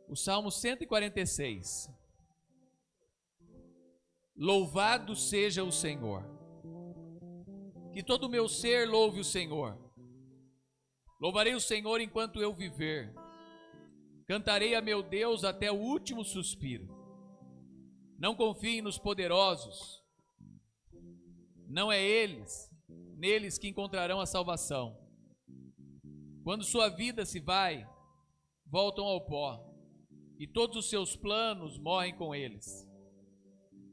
O Salmo 146. Louvado seja o Senhor. Que todo o meu ser louve o Senhor. Louvarei o Senhor enquanto eu viver. Cantarei a meu Deus até o último suspiro. Não confiem nos poderosos. Não é neles que encontrarão a salvação. Quando sua vida se vai, voltam ao pó, e todos os seus planos morrem com eles.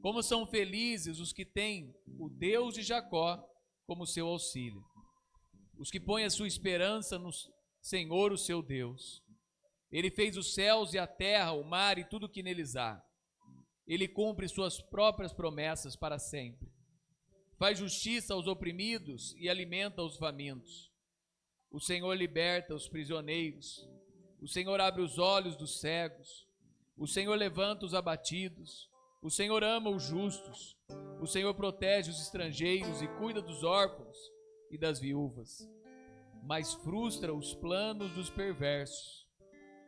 Como são felizes os que têm o Deus de Jacó como seu auxílio, os que põem a sua esperança no Senhor, o seu Deus. Ele fez os céus e a terra, o mar e tudo o que neles há. Ele cumpre suas próprias promessas para sempre. Faz justiça aos oprimidos e alimenta os famintos. O Senhor liberta os prisioneiros. O Senhor abre os olhos dos cegos. O Senhor levanta os abatidos. O Senhor ama os justos. O Senhor protege os estrangeiros e cuida dos órfãos e das viúvas, mas frustra os planos dos perversos.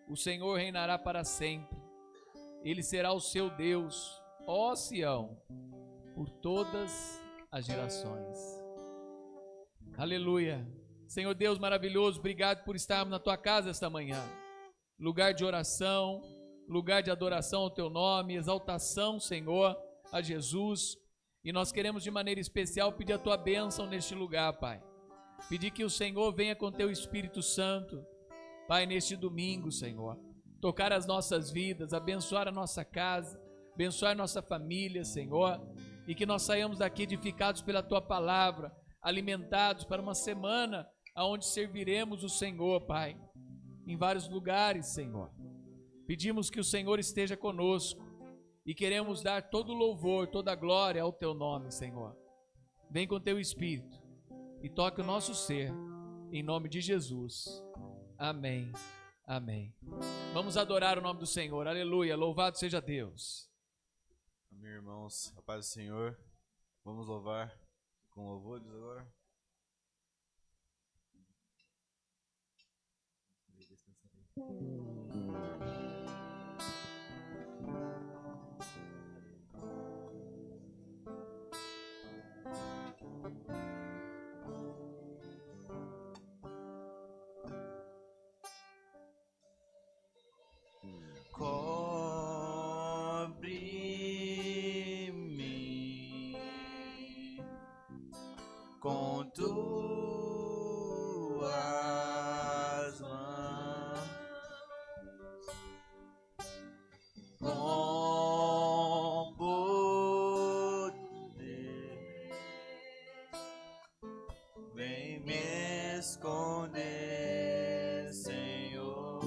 O Senhor reinará para sempre. Ele será o seu Deus, ó Sião, por todas as gerações. Aleluia. Senhor Deus maravilhoso, obrigado por estarmos na tua casa esta manhã. Lugar de oração, lugar de adoração ao teu nome, exaltação, Senhor, a Jesus. E nós queremos de maneira especial pedir a tua bênção neste lugar, Pai. Pedir que o Senhor venha com teu Espírito Santo, Pai, neste domingo, Senhor. Tocar as nossas vidas, abençoar a nossa casa, abençoar a nossa família, Senhor. E que nós saiamos daqui edificados pela tua palavra, alimentados para uma semana onde serviremos o Senhor, Pai, em vários lugares, Senhor. Pedimos que o Senhor esteja conosco e queremos dar todo o louvor, toda a glória ao teu nome, Senhor. Vem com teu Espírito e toque o nosso ser, em nome de Jesus. Amém, amém. Vamos adorar o nome do Senhor, aleluia, louvado seja Deus. Amém, irmãos, a paz do Senhor. Vamos louvar com louvores agora. Cobre-me com tuas mãos, com poder, vem me esconder, Senhor.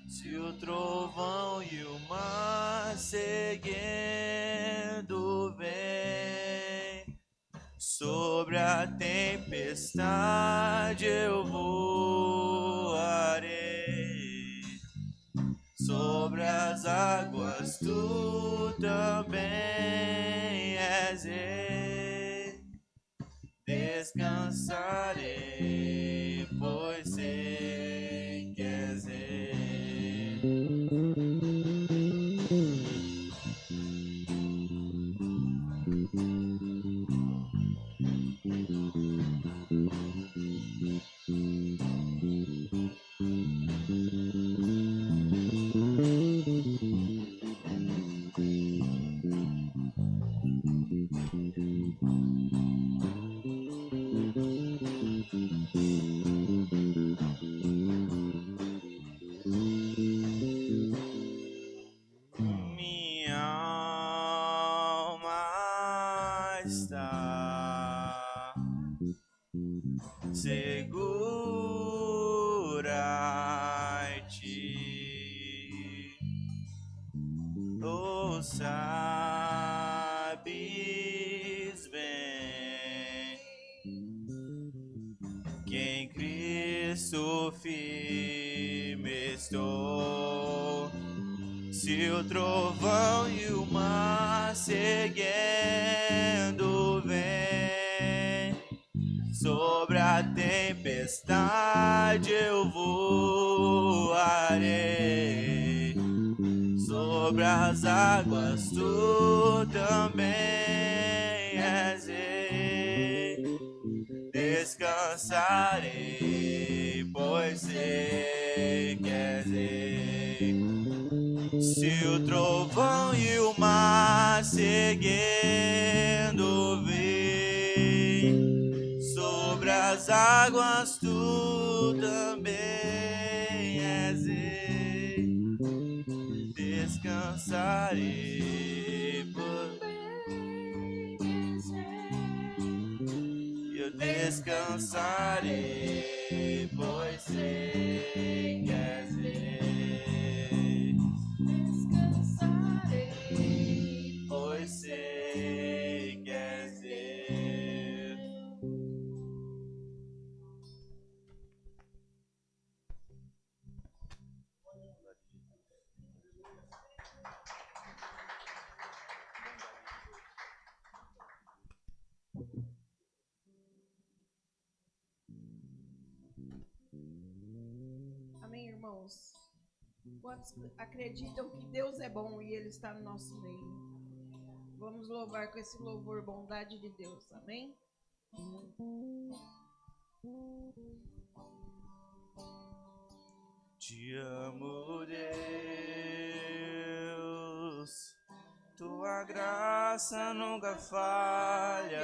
Se o trovão e o mar seguindo vem, sobre a tempestade eu voarei, sobre as águas tu também és rei. Descansarei, pois sei que és rei. Minha alma está segura em ti, tu sabes bem que em Cristo firme estou. Se o trovão e o mar seguindo vem, sobre a tempestade eu voarei, sobre as águas tu também és rei. Descansarei, pois sei que és rei. Se o trovão e o mar seguindo vem, sobre as águas tu também és rei. Descansarei, eu descansarei, pois sei que és rei. Descansarei, pois sei que és rei. Amém, irmãos? Quantos acreditam que Deus é bom e Ele está no nosso meio? Vamos louvar com esse louvor bondade de Deus, amém? Te amo, Deus, tua graça nunca falha.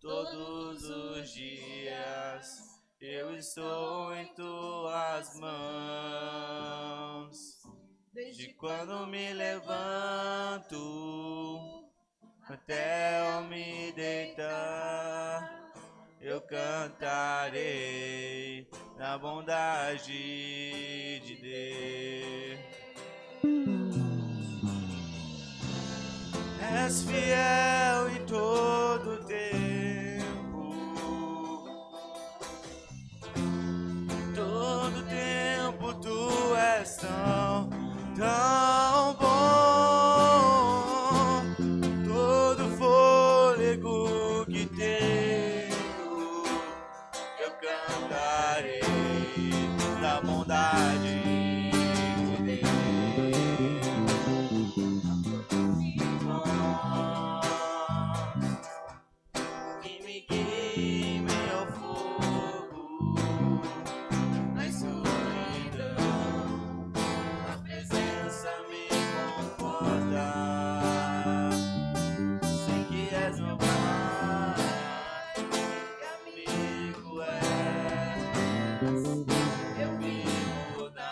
Todos os dias eu estou em tuas mãos. Desde quando me levanto até eu me deitar, eu cantarei na bondade de Deus. És fiel em todo tempo, todo tempo tu és tão bom. Todo fôlego que tenho, eu cantarei da bondade de Deus. Que me queime ao fogo, na escuridão, a presença me conforta. Sei que és meu Pai, que amigo és. Eu vivo na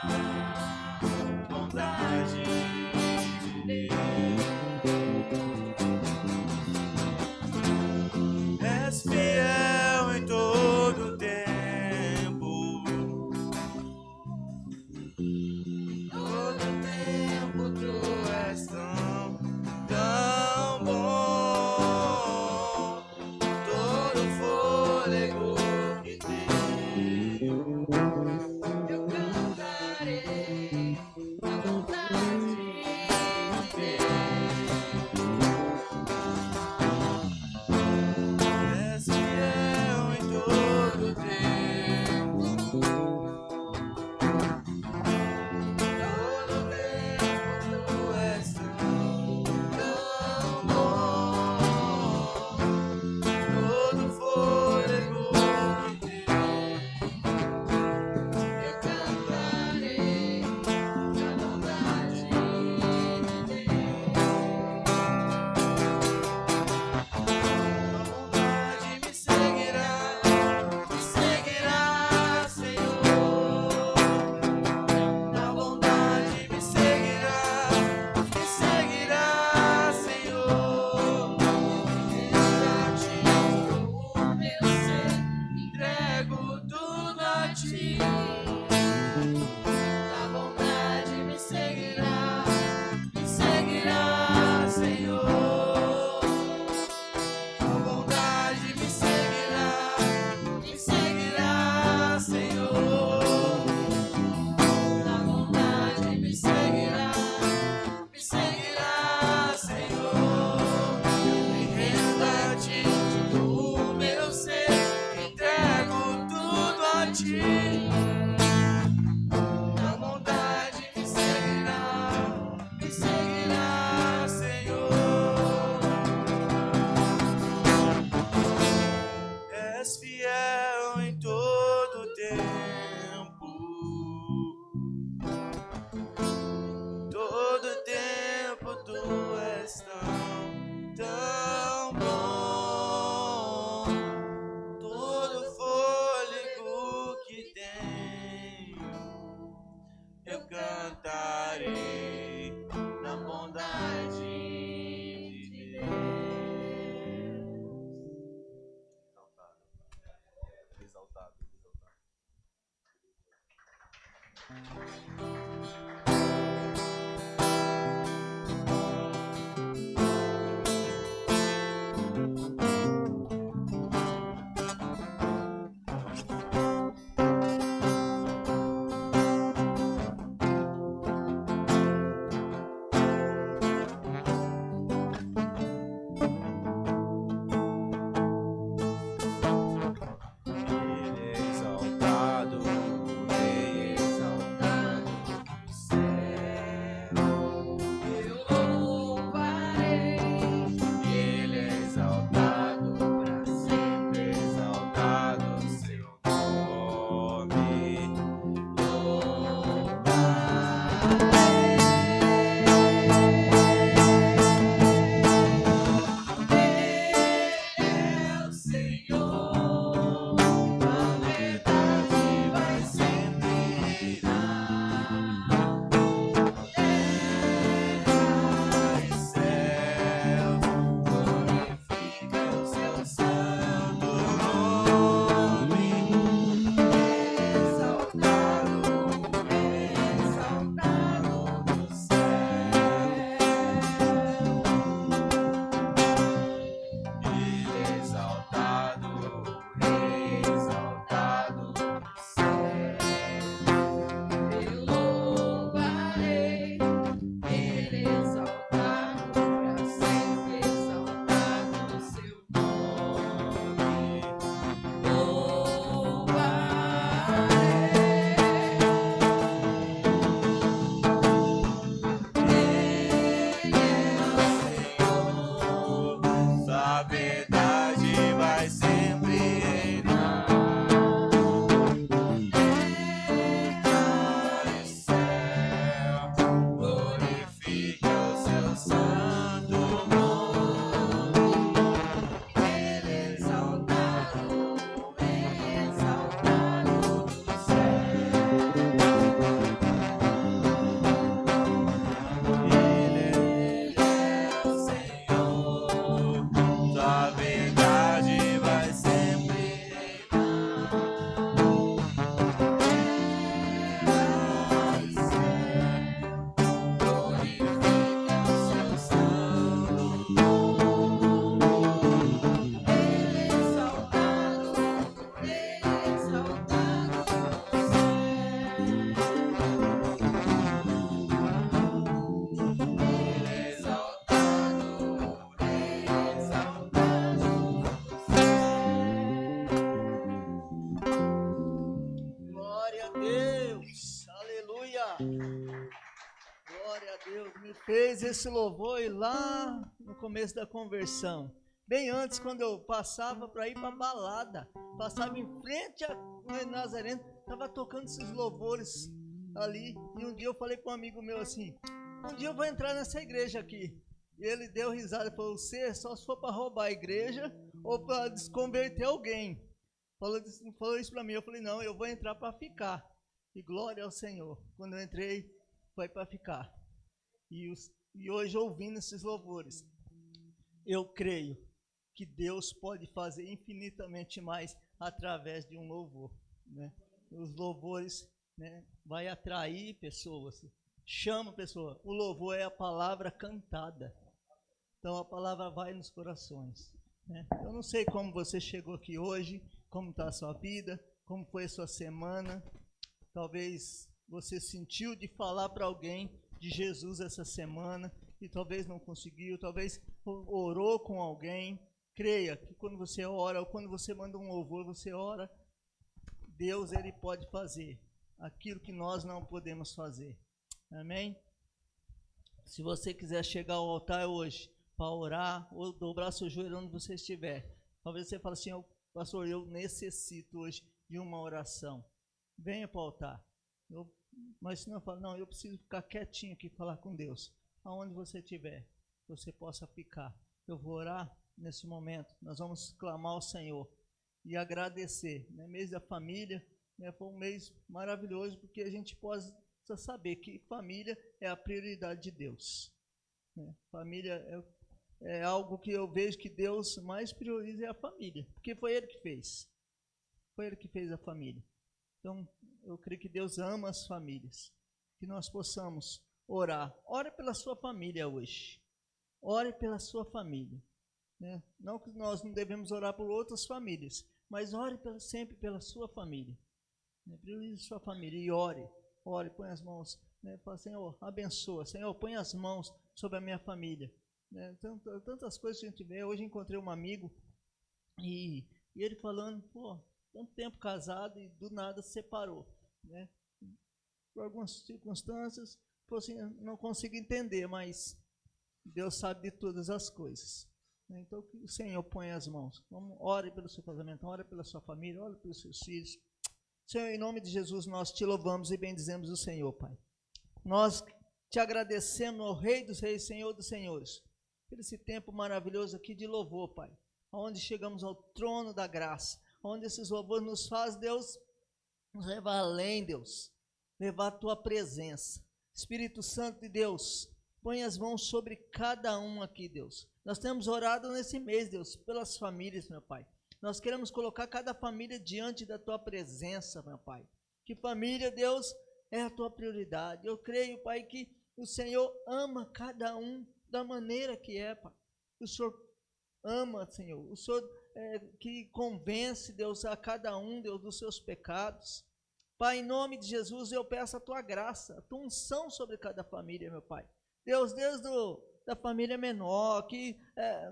eu cantarei na bondade de Deus. Exaltado, exaltado. Fez esse louvor e lá no começo da conversão, bem antes, quando eu passava para ir para balada, passava em frente a Nazareno, estava tocando esses louvores ali, e um dia eu falei com um amigo meu assim, um dia eu vou entrar nessa igreja aqui, e ele deu risada e falou, você só se for para roubar a igreja ou para desconverter alguém, falou isso para mim, eu falei, não, eu vou entrar para ficar, e glória ao Senhor, quando eu entrei, foi para ficar. E hoje, ouvindo esses louvores, eu creio que Deus pode fazer infinitamente mais através de um louvor, né? Os louvores, né, vai atrair pessoas, chama pessoas. O louvor é a palavra cantada, então a palavra vai nos corações, né? Eu não sei como você chegou aqui hoje, como está a sua vida, como foi a sua semana. Talvez você sentiu de falar para alguém de Jesus essa semana e talvez não conseguiu, talvez orou com alguém. Creia que quando você ora ou quando você manda um louvor, você ora, Deus ele pode fazer aquilo que nós não podemos fazer. Amém? Se você quiser chegar ao altar hoje para orar ou dobrar seu joelho onde você estiver, talvez você fale assim, pastor, eu necessito hoje de uma oração. Venha para o altar. Mas se não fala, não, eu preciso ficar quietinho aqui e falar com Deus. Aonde você estiver, você possa ficar. Eu vou orar nesse momento. Nós vamos clamar ao Senhor e agradecer. Né? Mês da família, né? Foi um mês maravilhoso, porque a gente pôs precisa saber que família é a prioridade de Deus, né? Família é algo que eu vejo que Deus mais prioriza, é a família, porque foi Ele que fez. Foi Ele que fez a família. Então, eu creio que Deus ama as famílias. Que nós possamos orar. Ore pela sua família hoje. Ore pela sua família, né? Não que nós não devemos orar por outras famílias, mas ore sempre pela sua família, né? Priorize sua família e ore, põe as mãos, né? Fala, Senhor, abençoa, Senhor, põe as mãos sobre a minha família, né? Tantas coisas que a gente vê. Hoje encontrei um amigo e ele falando, pô, tanto tempo casado e do nada se separou, né? Por algumas circunstâncias, assim, não consigo entender, mas Deus sabe de todas as coisas. Então, que o Senhor põe as mãos. Vamos, ore pelo seu casamento, ore pela sua família, ore pelos seus filhos. Senhor, em nome de Jesus, nós te louvamos e bendizemos o Senhor, Pai. Nós te agradecemos, ó Rei dos Reis, Senhor dos Senhores, por esse tempo maravilhoso aqui de louvor, Pai. Onde chegamos ao trono da graça, onde esses louvores nos faz, Deus, nos levar além, Deus, levar a tua presença. Espírito Santo de Deus, põe as mãos sobre cada um aqui, Deus. Nós temos orado nesse mês, Deus, pelas famílias, meu Pai. Nós queremos colocar cada família diante da tua presença, meu Pai. Que família, Deus, é a tua prioridade. Eu creio, Pai, que o Senhor ama cada um da maneira que é, Pai. O Senhor ama, Senhor. O Senhor que convence, Deus, a cada um, Deus, dos seus pecados. Pai, em nome de Jesus, eu peço a tua graça, a tua unção sobre cada família, meu Pai. Deus, desde da família menor, que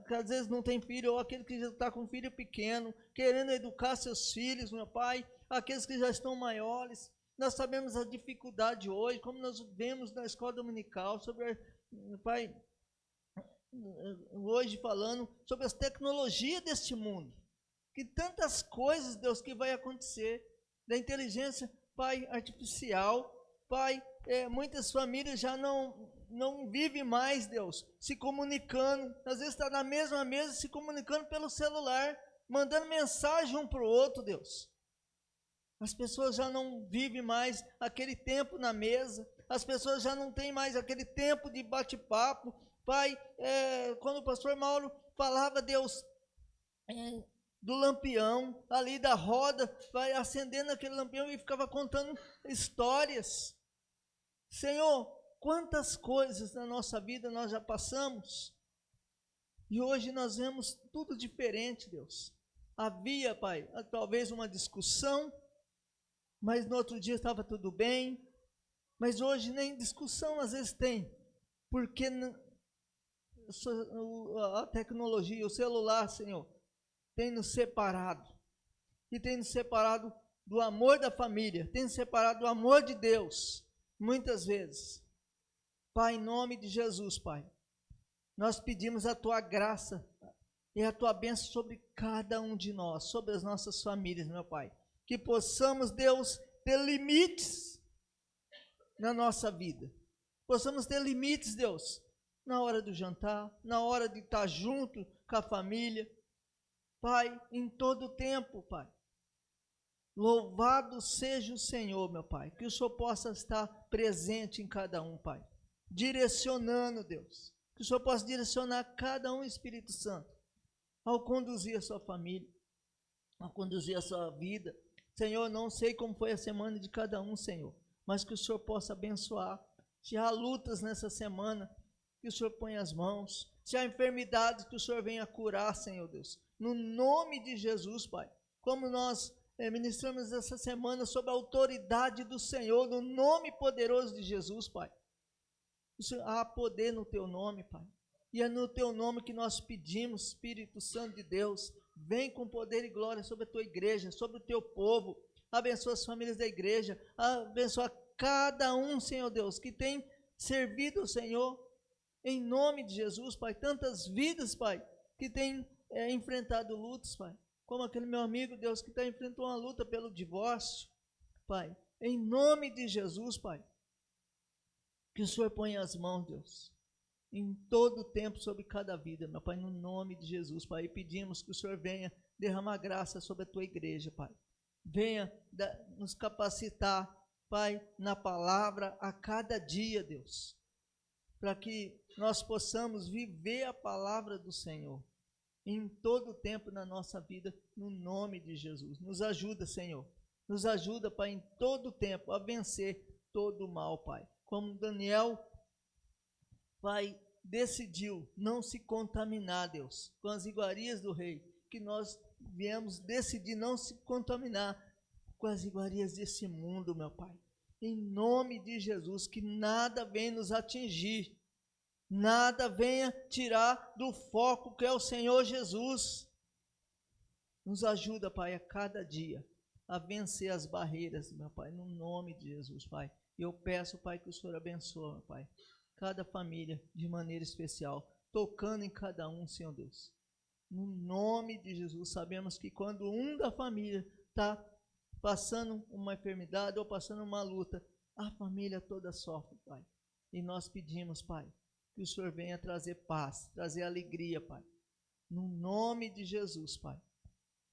às vezes não tem filho, ou aquele que já está com filho pequeno, querendo educar seus filhos, meu Pai, aqueles que já estão maiores. Nós sabemos a dificuldade hoje, como nós vemos na escola dominical, sobre, Pai, hoje falando sobre as tecnologias deste mundo, que tantas coisas, Deus, que vai acontecer, da inteligência, Pai, artificial, Pai, muitas famílias já não vivem mais, Deus, se comunicando, às vezes está na mesma mesa, se comunicando pelo celular, mandando mensagem um para o outro, Deus. As pessoas já não vivem mais aquele tempo na mesa, as pessoas já não têm mais aquele tempo de bate-papo. Pai, quando o pastor Mauro falava, Deus, do lampião, ali da roda, vai acendendo aquele lampião e ficava contando histórias. Senhor, quantas coisas na nossa vida nós já passamos, e hoje nós vemos tudo diferente, Deus. Havia, Pai, talvez uma discussão, mas no outro dia estava tudo bem, mas hoje nem discussão às vezes tem, porque a tecnologia, o celular, Senhor, tem nos separado, e tem nos separado do amor da família, tem nos separado do amor de Deus, muitas vezes. Pai, em nome de Jesus, Pai, nós pedimos a tua graça e a tua bênção sobre cada um de nós, sobre as nossas famílias, meu Pai, que possamos, Deus, ter limites na nossa vida, possamos ter limites, Deus, na hora do jantar, na hora de estar junto com a família, Pai, em todo o tempo, Pai. Louvado seja o Senhor, meu Pai, que o Senhor possa estar presente em cada um, Pai, direcionando, Deus, que o Senhor possa direcionar cada um, Espírito Santo, ao conduzir a sua família, ao conduzir a sua vida. Senhor, não sei como foi a semana de cada um, Senhor, mas que o Senhor possa abençoar. Se há lutas nessa semana, que o Senhor ponha as mãos. Se há enfermidades, que o Senhor venha curar, Senhor Deus, no nome de Jesus, Pai. Como nós ministramos essa semana sobre a autoridade do Senhor, no nome poderoso de Jesus, Pai. Há poder no teu nome, Pai. E é no teu nome que nós pedimos, Espírito Santo de Deus, vem com poder e glória sobre a tua igreja, sobre o teu povo. Abençoa as famílias da igreja, abençoa cada um, Senhor Deus, que tem servido o Senhor, em nome de Jesus, Pai. Tantas vidas, Pai, que têm enfrentado lutas, Pai, como aquele meu amigo, Deus, que está enfrentando uma luta pelo divórcio, Pai, em nome de Jesus, Pai, que o Senhor ponha as mãos, Deus, em todo o tempo sobre cada vida, meu Pai, no nome de Jesus, Pai, e pedimos que o Senhor venha derramar graça sobre a tua igreja, Pai, venha nos capacitar Pai, na palavra a cada dia, Deus, para que nós possamos viver a palavra do Senhor em todo o tempo na nossa vida, no nome de Jesus. Nos ajuda, Senhor. Nos ajuda, Pai, em todo o tempo a vencer todo o mal, Pai. Como Daniel, Pai, decidiu não se contaminar, Deus, com as iguarias do rei, que nós viemos decidir não se contaminar com as iguarias desse mundo, meu Pai. Em nome de Jesus, que nada venha nos atingir, nada venha tirar do foco que é o Senhor Jesus. Nos ajuda, Pai, a cada dia a vencer as barreiras, meu Pai, no nome de Jesus, Pai. Eu peço, Pai, que o Senhor abençoe, meu Pai, cada família de maneira especial, tocando em cada um, Senhor Deus. No nome de Jesus, sabemos que quando um da família está passando uma enfermidade ou passando uma luta, a família toda sofre, Pai. E nós pedimos, Pai, que o Senhor venha trazer paz, trazer alegria, Pai. No nome de Jesus, Pai.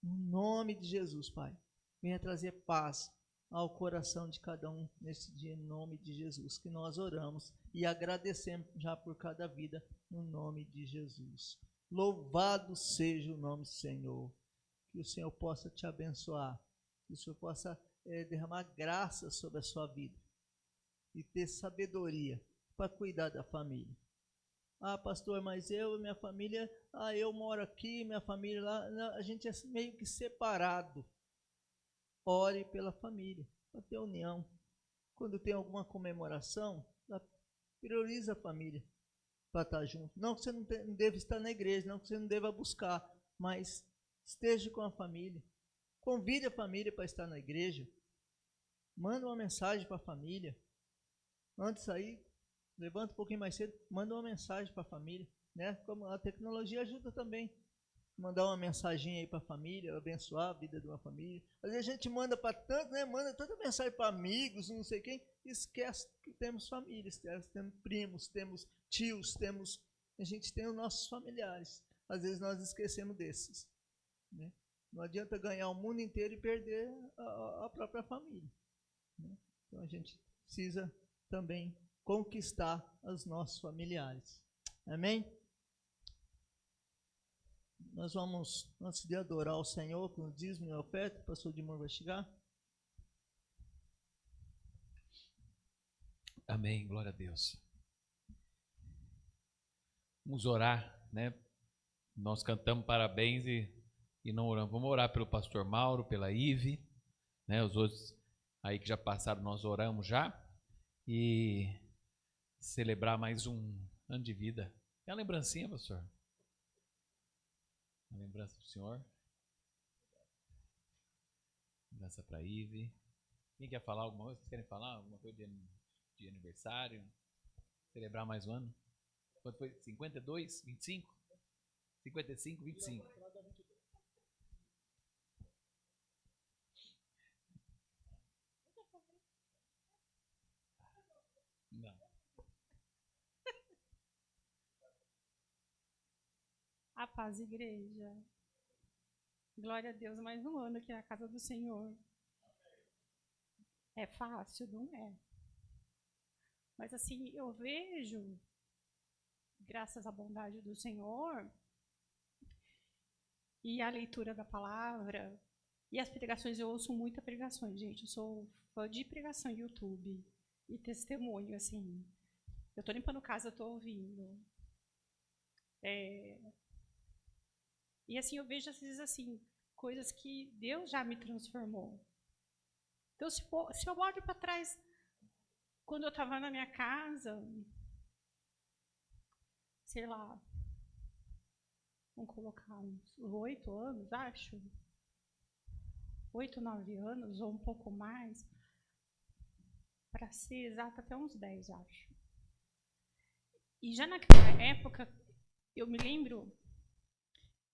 No nome de Jesus, Pai. Venha trazer paz ao coração de cada um nesse dia, em nome de Jesus, que nós oramos e agradecemos já por cada vida, no nome de Jesus. Louvado seja o nome do Senhor. Que o Senhor possa te abençoar, que o Senhor possa derramar graça sobre a sua vida e ter sabedoria para cuidar da família. Ah, pastor, mas eu e minha família, eu moro aqui, minha família lá, a gente é meio que separado. Ore pela família, para ter união. Quando tem alguma comemoração, prioriza a família para estar junto. Não que você não deva estar na igreja, não que você não deva buscar, mas esteja com a família. Convide a família para estar na igreja. Manda uma mensagem para a família. Antes de sair, levanta um pouquinho mais cedo, manda uma mensagem para a família. Né? Como a tecnologia ajuda também. Mandar uma mensagem aí para a família, abençoar a vida de uma família. Às vezes a gente manda para tanto, né? Manda tanta mensagem para amigos, não sei quem, esquece que temos família, temos primos, temos tios, a gente tem os nossos familiares. Às vezes nós esquecemos desses. Né? Não adianta ganhar o mundo inteiro e perder a própria família. Né? Então a gente precisa também conquistar os nossos familiares. Amém? Nós vamos, antes de adorar o Senhor com o dízimo e a oferta, o pastor Dimor vai chegar. Amém, glória a Deus. Vamos orar, né? Nós cantamos parabéns e não oramos. Vamos orar pelo pastor Mauro, pela Ive, né? Os outros aí que já passaram, nós oramos já. E celebrar mais um ano de vida. É a lembrancinha, pastor? A lembrança do senhor. Lembrança para Ive. Quem quer falar alguma coisa? Vocês querem falar alguma coisa de aniversário? Celebrar mais um ano? Quanto foi? 52? 25? 55, 25. Não. A paz, igreja. Glória a Deus, mais um ano aqui na casa do Senhor. É fácil? Não é. Mas assim, eu vejo, graças à bondade do Senhor, e a leitura da palavra, e as pregações, eu ouço muitas pregações, gente. Eu sou fã de pregação no YouTube e testemunho, assim. Eu estou limpando casa, eu estou ouvindo. E assim, eu vejo, às vezes, assim, coisas que Deus já me transformou. Então, se eu olho para trás, quando eu estava na minha casa, sei lá, vamos colocar uns 8 anos, acho. 8, 9 anos, ou um pouco mais. Para ser exato, até uns 10, acho. E já naquela época, eu me lembro,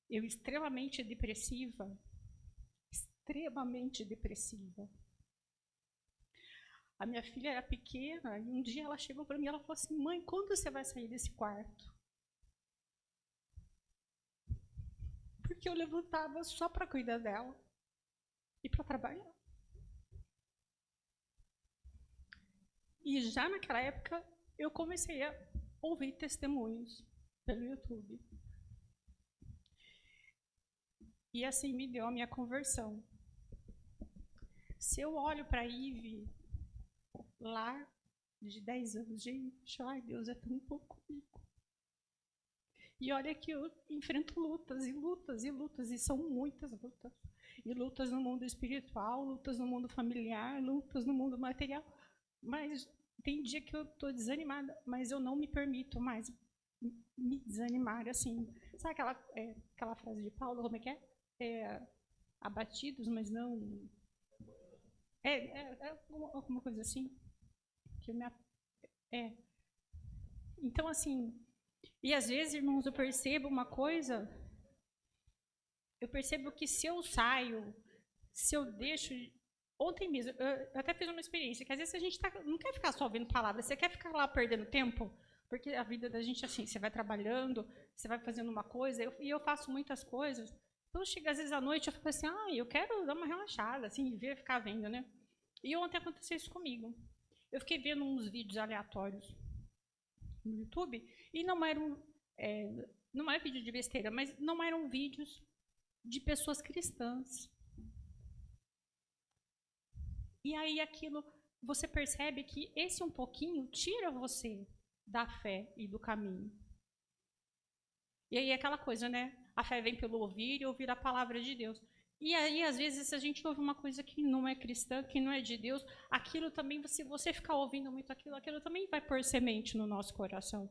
eu extremamente depressiva. A minha filha era pequena e um dia ela chegou para mim e ela falou assim: mãe, quando você vai sair desse quarto? Porque eu levantava só para cuidar dela e para trabalhar. E já naquela época, eu comecei a ouvir testemunhos pelo YouTube. E assim me deu a minha conversão. Se eu olho para a Ive, lá de 10 anos, gente, ai, Deus é tão pouco comigo. E olha que eu enfrento lutas e lutas e lutas, e são muitas lutas. E lutas no mundo espiritual, lutas no mundo familiar, lutas no mundo material. Mas tem dia que eu estou desanimada, mas eu não me permito mais me desanimar, assim. Sabe aquela frase de Paulo, como é que é? Abatidos, mas não... alguma coisa assim. Então, assim... E às vezes, irmãos, eu percebo uma coisa... Eu percebo que se eu saio, se eu deixo... Ontem mesmo, eu até fiz uma experiência, que às vezes a gente não quer ficar só ouvindo palavras, você quer ficar lá perdendo tempo, porque a vida da gente é assim, você vai trabalhando, você vai fazendo uma coisa, e eu faço muitas coisas. Então, chega às vezes à noite, eu falo assim, eu quero dar uma relaxada, assim, ficar vendo, né? E ontem aconteceu isso comigo. Eu fiquei vendo uns vídeos aleatórios no YouTube, e não era vídeo de besteira, mas não eram vídeos de pessoas cristãs. E aí aquilo, você percebe que esse um pouquinho tira você da fé e do caminho. E aí é aquela coisa, né? A fé vem pelo ouvir e ouvir a palavra de Deus. E aí, às vezes, se a gente ouve uma coisa que não é cristã, que não é de Deus, aquilo também, se você ficar ouvindo muito aquilo também vai pôr semente no nosso coração.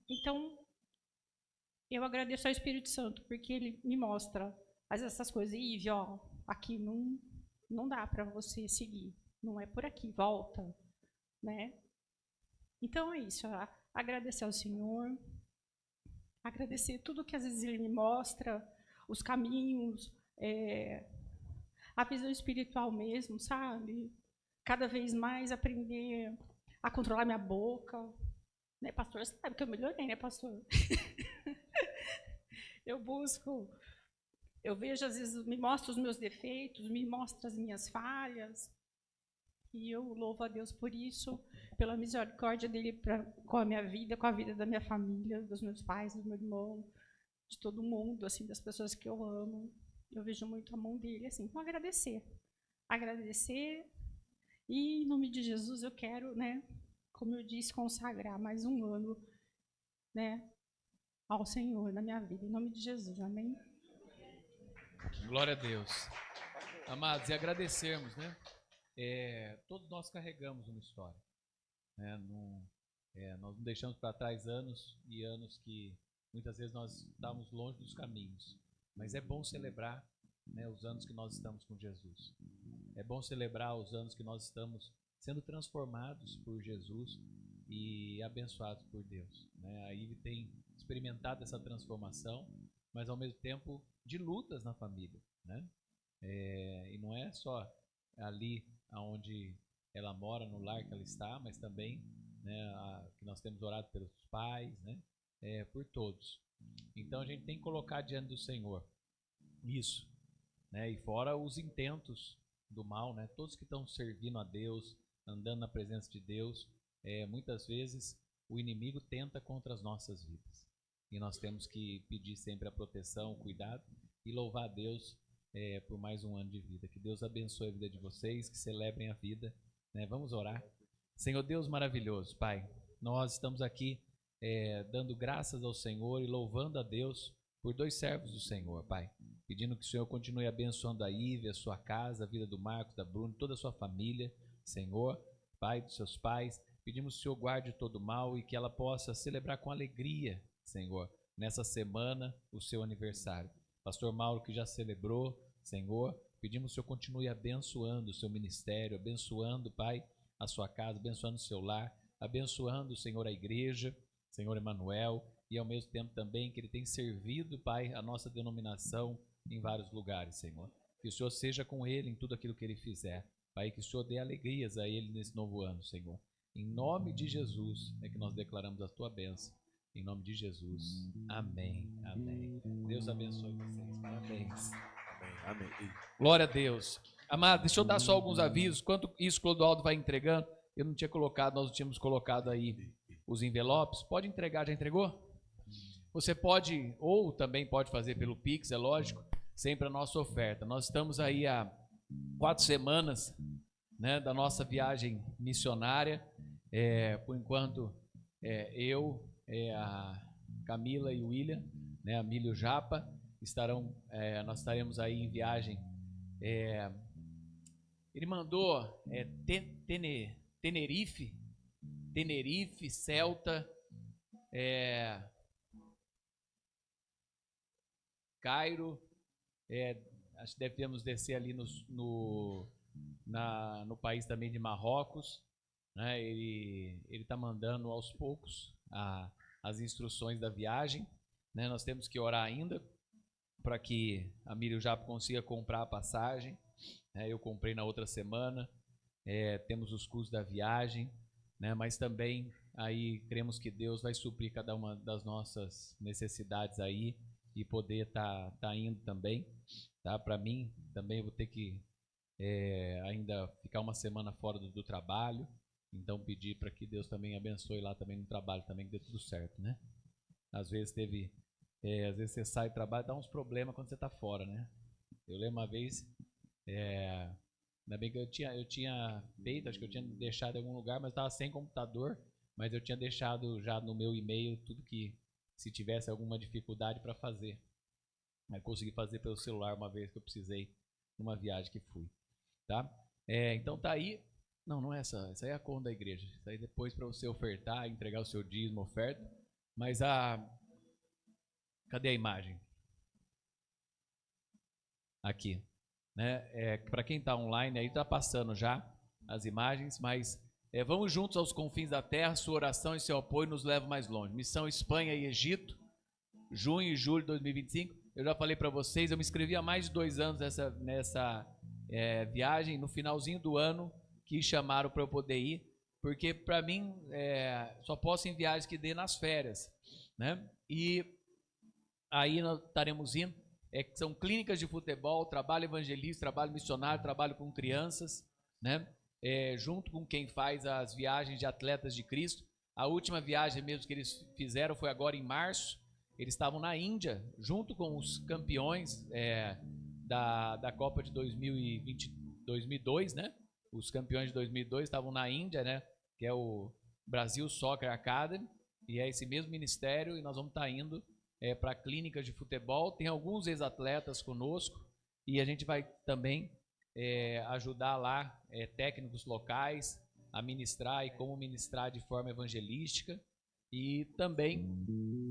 Então, eu agradeço ao Espírito Santo, porque ele me mostra essas coisas. Ive, aqui não dá para você seguir. Não é por aqui, volta. Né? Então é isso. Agradecer ao Senhor. Agradecer tudo que às vezes Ele me mostra. Os caminhos. A visão espiritual mesmo, sabe? Cada vez mais aprender a controlar minha boca. Né, pastor? Você sabe que eu melhorei, né, pastor? Eu vejo, às vezes, me mostra os meus defeitos, me mostra as minhas falhas, e eu louvo a Deus por isso, pela misericórdia dele com a minha vida, com a vida da minha família, dos meus pais, do meu irmão, de todo mundo, assim, das pessoas que eu amo. Eu vejo muito a mão dele, assim, então agradecer. Agradecer, e em nome de Jesus eu quero, né, como eu disse, consagrar mais um ano, né, ao Senhor na minha vida, em nome de Jesus, amém? Glória a Deus. Amados, e agradecermos, né? Todos nós carregamos uma história. Né? Nós não deixamos para trás anos e anos que muitas vezes nós estamos longe dos caminhos. Mas é bom celebrar, né, os anos que nós estamos com Jesus. É bom celebrar os anos que nós estamos sendo transformados por Jesus e abençoados por Deus. Né? A Ive tem experimentado essa transformação, mas ao mesmo tempo de lutas na família, né? E não é só ali onde ela mora, no lar que ela está, mas também, né, que nós temos orado pelos pais, né? Por todos. Então a gente tem que colocar diante do Senhor isso, né? E fora os intentos do mal, né? Todos que estão servindo a Deus, andando na presença de Deus, muitas vezes o inimigo tenta contra as nossas vidas. E nós temos que pedir sempre a proteção, o cuidado e louvar a Deus por mais um ano de vida. Que Deus abençoe a vida de vocês, que celebrem a vida. Né? Vamos orar. Senhor Deus maravilhoso, Pai, nós estamos aqui dando graças ao Senhor e louvando a Deus por dois servos do Senhor, Pai. Pedindo que o Senhor continue abençoando a Ive, a sua casa, a vida do Marcos, da Bruno, toda a sua família, Senhor, Pai dos seus pais. Pedimos que o Senhor guarde todo o mal e que ela possa celebrar com alegria, Senhor, nessa semana o seu aniversário. Pastor Mauro que já celebrou, Senhor, pedimos que o Senhor continue abençoando o seu ministério, abençoando, Pai, a sua casa, abençoando o seu lar, abençoando, Senhor, a igreja, Senhor Emanuel, e ao mesmo tempo também que ele tem servido, Pai, a nossa denominação em vários lugares, Senhor. Que o Senhor seja com ele em tudo aquilo que ele fizer, Pai, que o Senhor dê alegrias a ele nesse novo ano, Senhor. Em nome de Jesus é que nós declaramos a tua bênção. Em nome de Jesus. Amém. Amém. Deus abençoe vocês. Parabéns. Amém. Glória a Deus. Amado, deixa eu dar só alguns avisos. Enquanto isso, Clodoaldo vai entregando. eu não tinha colocado, nós não tínhamos colocado aí os envelopes. Pode entregar, já entregou? Você pode, ou também pode fazer pelo Pix, é lógico, sempre a nossa oferta. Nós estamos aí há 4 semanas, né, da nossa viagem missionária. Por enquanto, eu, a Camila e o William, né, a Milho Japa, nós estaremos aí em viagem. Ele mandou Tenerife, Celta, Cairo, acho que devemos descer ali no país também de Marrocos, né? Ele está mandando aos poucos as instruções da viagem, né? Nós temos que orar ainda para que a Miriam já consiga comprar a passagem, né? Eu comprei na outra semana. Temos os custos da viagem, né? Mas também aí cremos que Deus vai suprir cada uma das nossas necessidades aí e poder tá indo também, tá? Para mim também vou ter que ainda ficar uma semana fora do trabalho, então pedir para que Deus também abençoe lá também no trabalho também, que dê tudo certo, né? Às vezes você sai do trabalho, dá uns problemas quando você está fora, né? Eu lembro uma vez, ainda bem que eu tinha feito, acho que eu tinha deixado em algum lugar, mas estava sem computador, mas eu tinha deixado já no meu e-mail tudo que, se tivesse alguma dificuldade para fazer. Mas consegui fazer pelo celular uma vez que eu precisei, numa viagem que fui, tá? Então tá aí, não é essa aí é a conta da igreja, isso aí depois para você ofertar, entregar o seu dízimo, oferta, mas cadê a imagem? Aqui, né? Para quem está online aí, está passando já as imagens, mas vamos juntos aos confins da terra, sua oração e seu apoio nos levam mais longe. Missão Espanha e Egito, junho e julho de 2025. Eu já falei para vocês, eu me inscrevi há mais de 2 anos nessa viagem. No finalzinho do ano que chamaram para eu poder ir, porque para mim só posso ir em viagens que dê nas férias, né? E aí nós estaremos indo. São clínicas de futebol, trabalho evangelista, trabalho missionário, trabalho com crianças, né? Junto com quem faz as viagens de atletas de Cristo. A última viagem mesmo que eles fizeram foi agora em março. Eles estavam na Índia, junto com os campeões da Copa de 2002, né? Os campeões de 2002 estavam na Índia, né? Que é o Brasil Soccer Academy, e é esse mesmo ministério, e nós vamos estar indo para clínicas de futebol. Tem alguns ex-atletas conosco, e a gente vai também ajudar lá técnicos locais a ministrar e como ministrar de forma evangelística, e também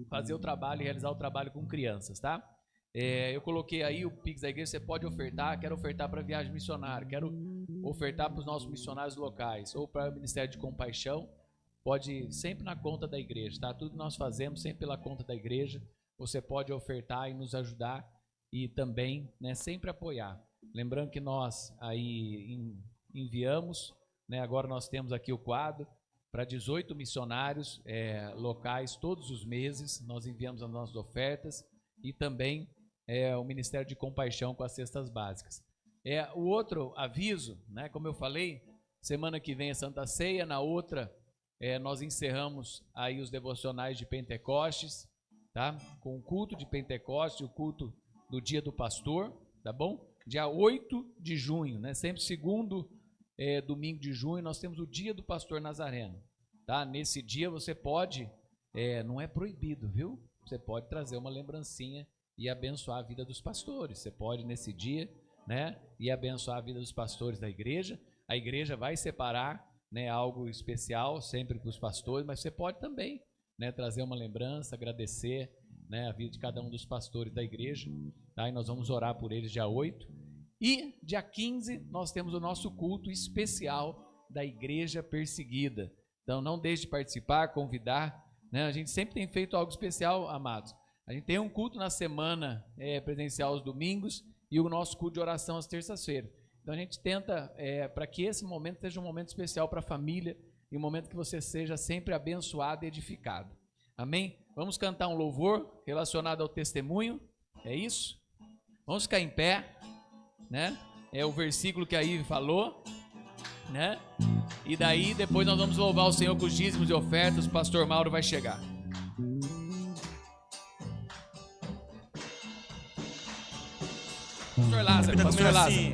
fazer o trabalho e realizar o trabalho com crianças, tá? Eu coloquei aí o Pix da igreja, você pode ofertar. Quero ofertar para viagem missionária, quero ofertar para os nossos missionários locais, ou para o Ministério de Compaixão. Pode sempre na conta da igreja, tá? Tudo que nós fazemos sempre pela conta da igreja. Você pode ofertar e nos ajudar, e também, né, sempre apoiar. Lembrando que nós aí enviamos, né, agora nós temos aqui o quadro para 18 missionários locais todos os meses. Nós enviamos as nossas ofertas, e também o Ministério de Compaixão com as cestas básicas. O outro aviso, né, como eu falei, semana que vem é Santa Ceia, na outra nós encerramos aí os devocionais de Pentecostes, tá? Com o culto de Pentecostes, o culto do Dia do Pastor, tá bom? Dia 8 de junho, né? Sempre segundo domingo de junho, nós temos o Dia do Pastor Nazareno, tá? Nesse dia você pode, não é proibido, viu? Você pode trazer uma lembrancinha e abençoar a vida dos pastores. Você pode nesse dia, né, e abençoar a vida dos pastores da igreja. A igreja vai separar, né, algo especial sempre para os pastores, mas você pode também, né, trazer uma lembrança, agradecer, né, a vida de cada um dos pastores da igreja, tá? E nós vamos orar por eles dia 8. E dia 15 nós temos o nosso culto especial da Igreja Perseguida. Então não deixe de participar, convidar, né? A gente sempre tem feito algo especial, amados. A gente tem um culto na semana presencial aos domingos, e o nosso culto de oração às terças-feiras. Então a gente tenta para que esse momento seja um momento especial para a família, e um momento que você seja sempre abençoado e edificado. Amém? Vamos cantar um louvor relacionado ao testemunho. É isso? Vamos ficar em pé, né? É o versículo que a Ive falou. né? E daí depois nós vamos louvar o Senhor com os dízimos e ofertas. O pastor Mauro vai chegar. Pastor Lázaro, pastor Lázaro.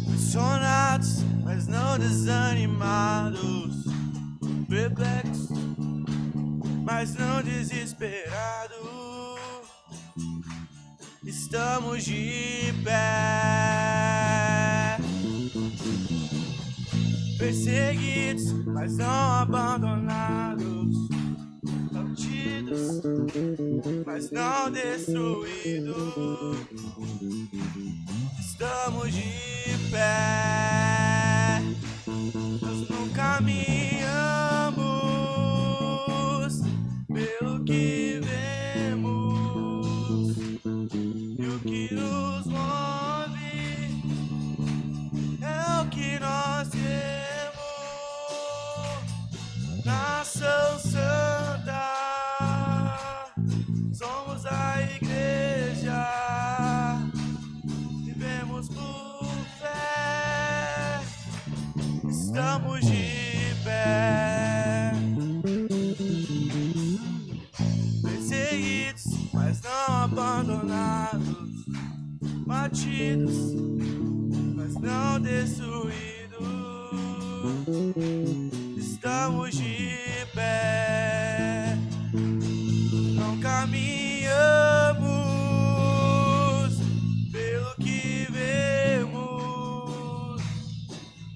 Pressionados, mas não desanimados, perplexos, mas não desesperados. Estamos de pé, perseguidos, mas não abandonados, abatidos, mas não destruídos. Estamos de pé, nós não caminhamos pelo que vemos, e o que nos move é o que nós temos. Nação Santa, somos a igreja, vivemos por fé, estamos de pé, perseguidos, mas não abandonados, batidos, mas não destruídos. Estamos de pé, não caminhamos pelo que vemos,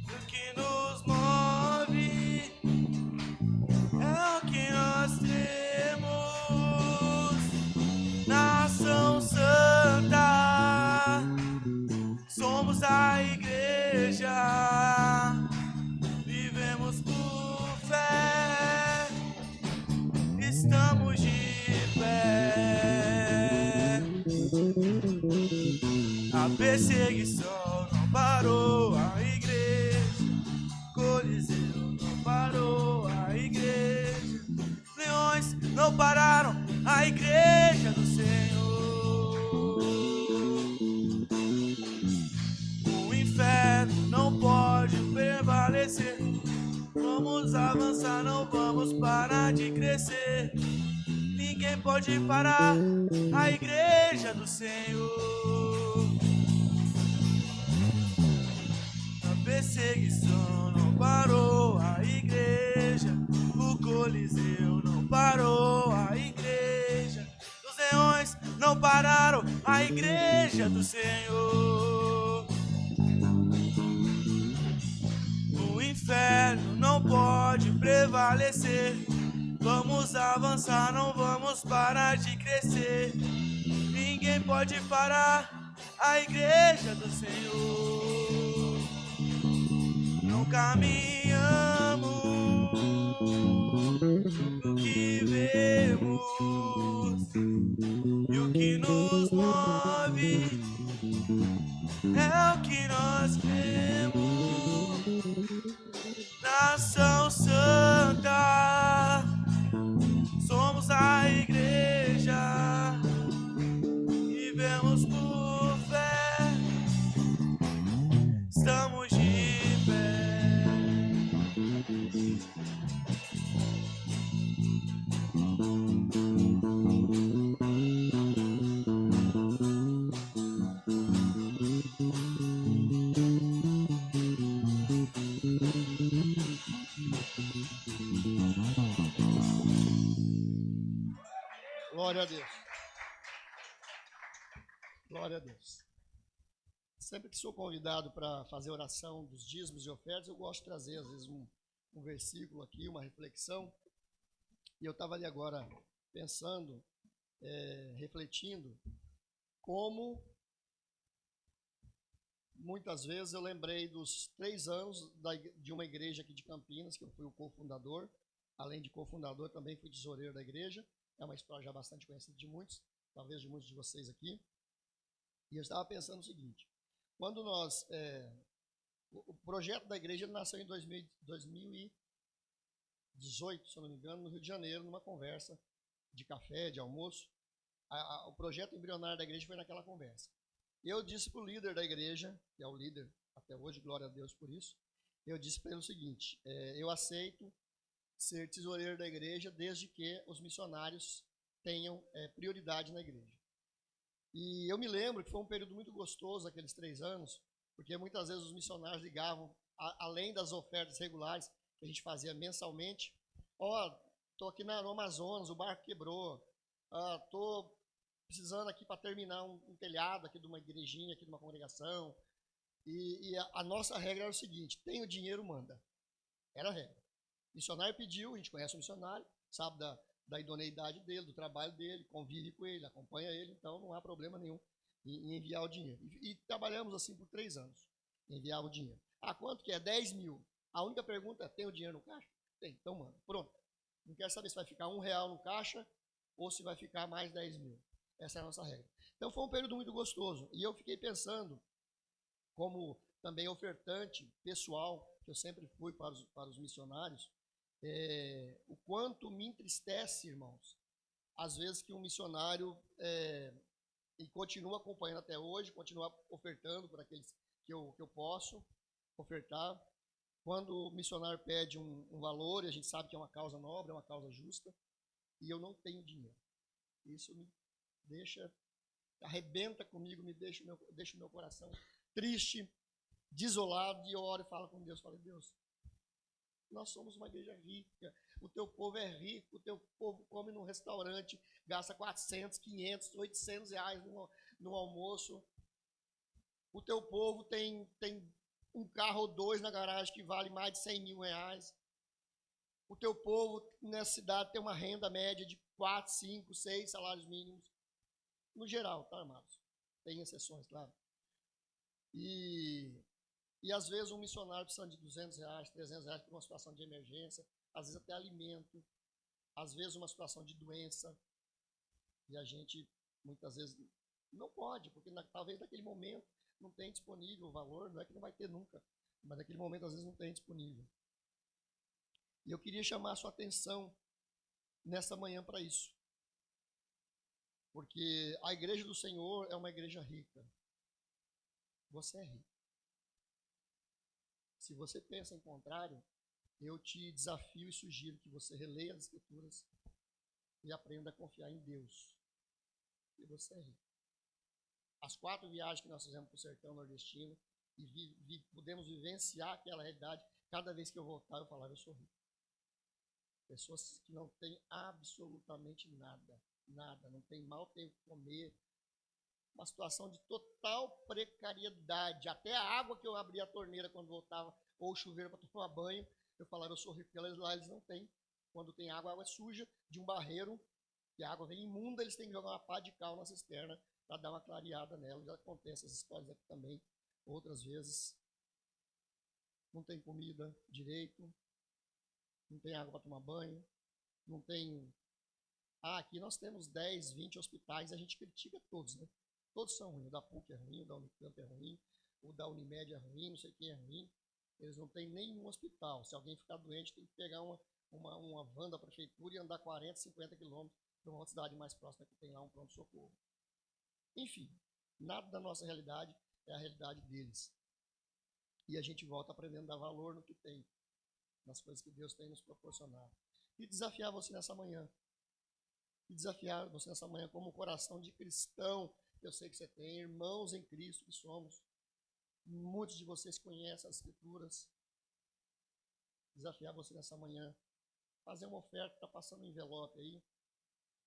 o que nos move é o que nós temos. Nação Santa, somos a igreja, vivemos por fé, estamos de pé. A perseguição não parou a igreja, Coliseu não parou a igreja, leões não pararam a igreja do Senhor. O inferno não pode prevalecer, vamos avançar, não vamos parar de crescer. Ninguém pode parar a igreja do Senhor. A perseguição não parou a igreja, o Coliseu não parou a igreja, os leões não pararam a igreja do Senhor. O inferno não pode prevalecer, vamos avançar, não vamos parar de crescer. Ninguém pode parar a igreja do Senhor. Não caminhamos no que vemos, e o que nos move é o que nós temos. Nação Santa, somos a igreja, vivemos por fé, estamos de pé. Glória a Deus. Glória a Deus. Sempre que sou convidado para fazer oração dos dízimos e ofertas, eu gosto de trazer, às vezes, um versículo aqui, uma reflexão. E eu estava ali agora pensando, refletindo, como muitas vezes eu lembrei dos 3 anos de uma igreja aqui de Campinas, que eu fui o cofundador. Além de cofundador, também fui tesoureiro da igreja. É uma história já bastante conhecida de muitos, talvez de muitos de vocês aqui. E eu estava pensando o seguinte, quando nós... o projeto da igreja nasceu em 2018, se eu não me engano, no Rio de Janeiro, numa conversa de café, de almoço. O projeto embrionário da igreja foi naquela conversa. Eu disse para o líder da igreja, que é o líder até hoje, glória a Deus por isso, eu disse para ele o seguinte: eu aceito ser tesoureiro da igreja desde que os missionários tenham prioridade na igreja. E eu me lembro que foi um período muito gostoso aqueles 3 anos, porque muitas vezes os missionários ligavam, além das ofertas regulares que a gente fazia mensalmente: tô aqui no Amazonas, o barco quebrou, tô precisando aqui para terminar um telhado aqui de uma igrejinha, aqui de uma congregação. E a nossa regra era o seguinte: tem o dinheiro, manda. Era a regra. O missionário pediu, a gente conhece o missionário, sabe da idoneidade dele, do trabalho dele, convive com ele, acompanha ele, então não há problema nenhum em enviar o dinheiro. E trabalhamos assim por 3 anos, enviava o dinheiro. Quanto que é? 10 mil. A única pergunta é: tem o dinheiro no caixa? Tem, então manda. Pronto. Não quero saber se vai ficar R$1 no caixa ou se vai ficar mais 10 mil. Essa é a nossa regra. Então foi um período muito gostoso. E eu fiquei pensando, como também ofertante pessoal, que eu sempre fui para os missionários, o quanto me entristece, irmãos, às vezes que um missionário, e continua acompanhando até hoje, continua ofertando para aqueles que eu posso ofertar. Quando o missionário pede um valor, e a gente sabe que é uma causa nobre, é uma causa justa, e eu não tenho dinheiro. Isso me deixa, arrebenta comigo, deixa o meu coração triste, desolado, e eu oro e falo com Deus, falo: Deus, nós somos uma igreja rica, o teu povo é rico, o teu povo come num restaurante, gasta 400, 500, 800 reais no almoço, o teu povo tem um carro ou 2 na garagem que vale mais de 100 mil reais, o teu povo nessa cidade tem uma renda média de 4, 5, 6 salários mínimos, no geral, tá, amados? Tem exceções, claro. E às vezes um missionário precisa de 200 reais, 300 reais por uma situação de emergência, às vezes até alimento, às vezes uma situação de doença, e a gente muitas vezes não pode, porque talvez naquele momento não tem disponível o valor, não é que não vai ter nunca, mas naquele momento às vezes não tem disponível. E eu queria chamar a sua atenção nessa manhã para isso, porque a igreja do Senhor é uma igreja rica. Você é rico. Se você pensa em contrário, eu te desafio e sugiro que você releia as Escrituras e aprenda a confiar em Deus. E você é rico. As 4 viagens que nós fizemos para o sertão nordestino e pudemos vivenciar aquela realidade, cada vez que eu voltava eu falava: eu sou rico. Pessoas que não têm absolutamente nada, não tem mal, tem o que comer. Uma situação de total precariedade. Até a água que eu abria a torneira quando voltava, ou o chuveiro para tomar banho, eu falava: eu sou rico, porque lá eles não têm. Quando tem água, a água é suja, de um barreiro, e a água vem imunda, eles têm que jogar uma pá de cal na cisterna para dar uma clareada nela. Já acontece essas histórias aqui também, outras vezes. Não tem comida direito, não tem água para tomar banho, não tem... aqui nós temos 10, 20 hospitais, a gente critica todos, né? Todos são ruins. O da PUC é ruim, o da Unicamp é ruim, o da Unimed é ruim, não sei quem é ruim. Eles não têm nenhum hospital. Se alguém ficar doente, tem que pegar uma van da prefeitura e andar 40, 50 quilômetros para uma outra cidade mais próxima que tem lá um pronto-socorro. Enfim, nada da nossa realidade é a realidade deles. E a gente volta aprendendo a dar valor no que tem, nas coisas que Deus tem nos proporcionado. E desafiar você nessa manhã. Como um coração de cristão. Eu sei que você tem irmãos em Cristo que somos. Muitos de vocês conhecem as Escrituras. Desafiar você nessa manhã. Fazer uma oferta, está passando um envelope aí.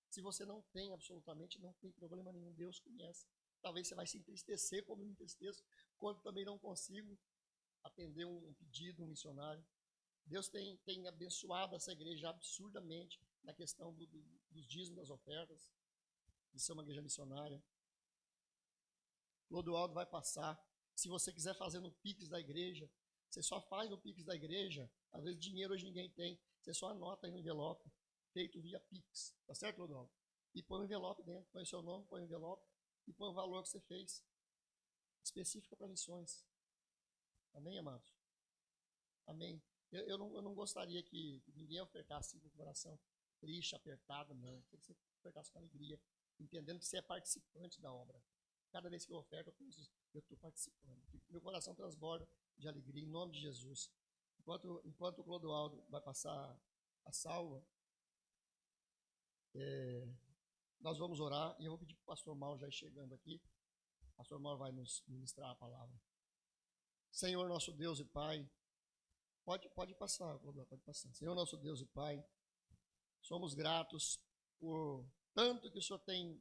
Se você não tem absolutamente, não tem problema nenhum. Deus conhece. Talvez você vai se entristecer como eu me entristeço, quando também não consigo atender um pedido, um missionário. Deus tem abençoado essa igreja absurdamente na questão dos dízimos, das ofertas, de ser uma igreja missionária. Clodoaldo vai passar. Se você quiser fazer no Pix da igreja, você só faz no Pix da igreja. Às vezes dinheiro hoje ninguém tem. Você só anota aí no envelope, feito via Pix. Tá certo, Clodoaldo? E põe o envelope dentro, põe o seu nome, põe o envelope e põe o valor que você fez. Específica para missões. Amém, amados? Amém. Eu não gostaria que ninguém ofertasse com o coração triste, apertado, não. Tem que você ofertasse com alegria, entendendo que você é participante da obra. Cada vez que eu oferto, eu estou participando. Meu coração transborda de alegria, em nome de Jesus. Enquanto o Clodoaldo vai passar a salva, nós vamos orar e eu vou pedir para o pastor Mauro já ir chegando aqui. O pastor Mauro vai nos ministrar a palavra. Senhor nosso Deus e Pai, pode passar, Clodoaldo, pode passar. Senhor nosso Deus e Pai, somos gratos por tanto que o Senhor tem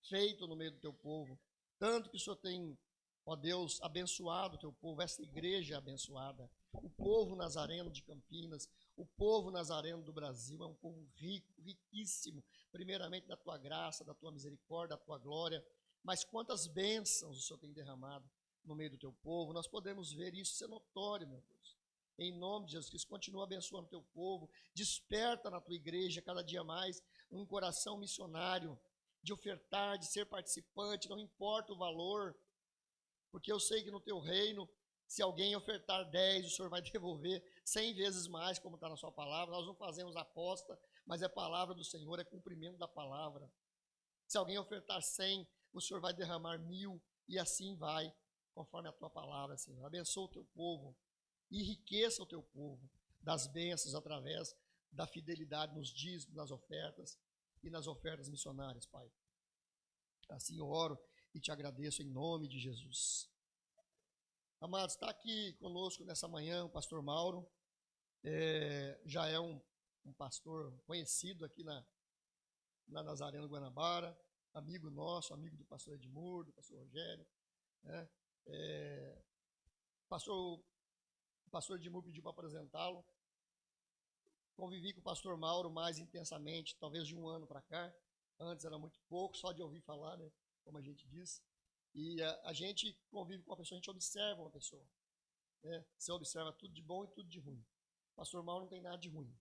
feito no meio do teu povo, tanto que o Senhor tem, ó Deus, abençoado o teu povo, essa igreja abençoada, o povo nazareno de Campinas, o povo nazareno do Brasil é um povo rico, riquíssimo, primeiramente da tua graça, da tua misericórdia, da tua glória, mas quantas bênçãos o Senhor tem derramado no meio do teu povo, nós podemos ver isso, ser notório, meu Deus. Em nome de Jesus Cristo, continua abençoando o teu povo, desperta na tua igreja cada dia mais um coração missionário, de ofertar, de ser participante, não importa o valor, porque eu sei que no teu reino, se alguém ofertar 10, o Senhor vai devolver 100 vezes mais, como está na sua palavra. Nós não fazemos aposta, mas é palavra do Senhor, é cumprimento da palavra. Se alguém ofertar 100, o Senhor vai derramar 1000, e assim vai, conforme a tua palavra, Senhor. Abençoa o teu povo, enriqueça o teu povo das bênçãos através da fidelidade nos dízimos, nas ofertas e nas ofertas missionárias, Pai. Assim eu oro e te agradeço em nome de Jesus. Amados, está aqui conosco nessa manhã o pastor Mauro, já é um pastor conhecido aqui na Nazareno Guanabara, amigo nosso, amigo do pastor Edmur, do pastor Rogério, né? O pastor Edmur pediu para apresentá-lo. Convivi com o pastor Mauro mais intensamente, talvez de um ano para cá. Antes era muito pouco, só de ouvir falar, né? Como a gente diz. E a gente convive com uma pessoa, a gente observa uma pessoa, né? Você observa tudo de bom e tudo de ruim. O pastor Mauro não tem nada de ruim.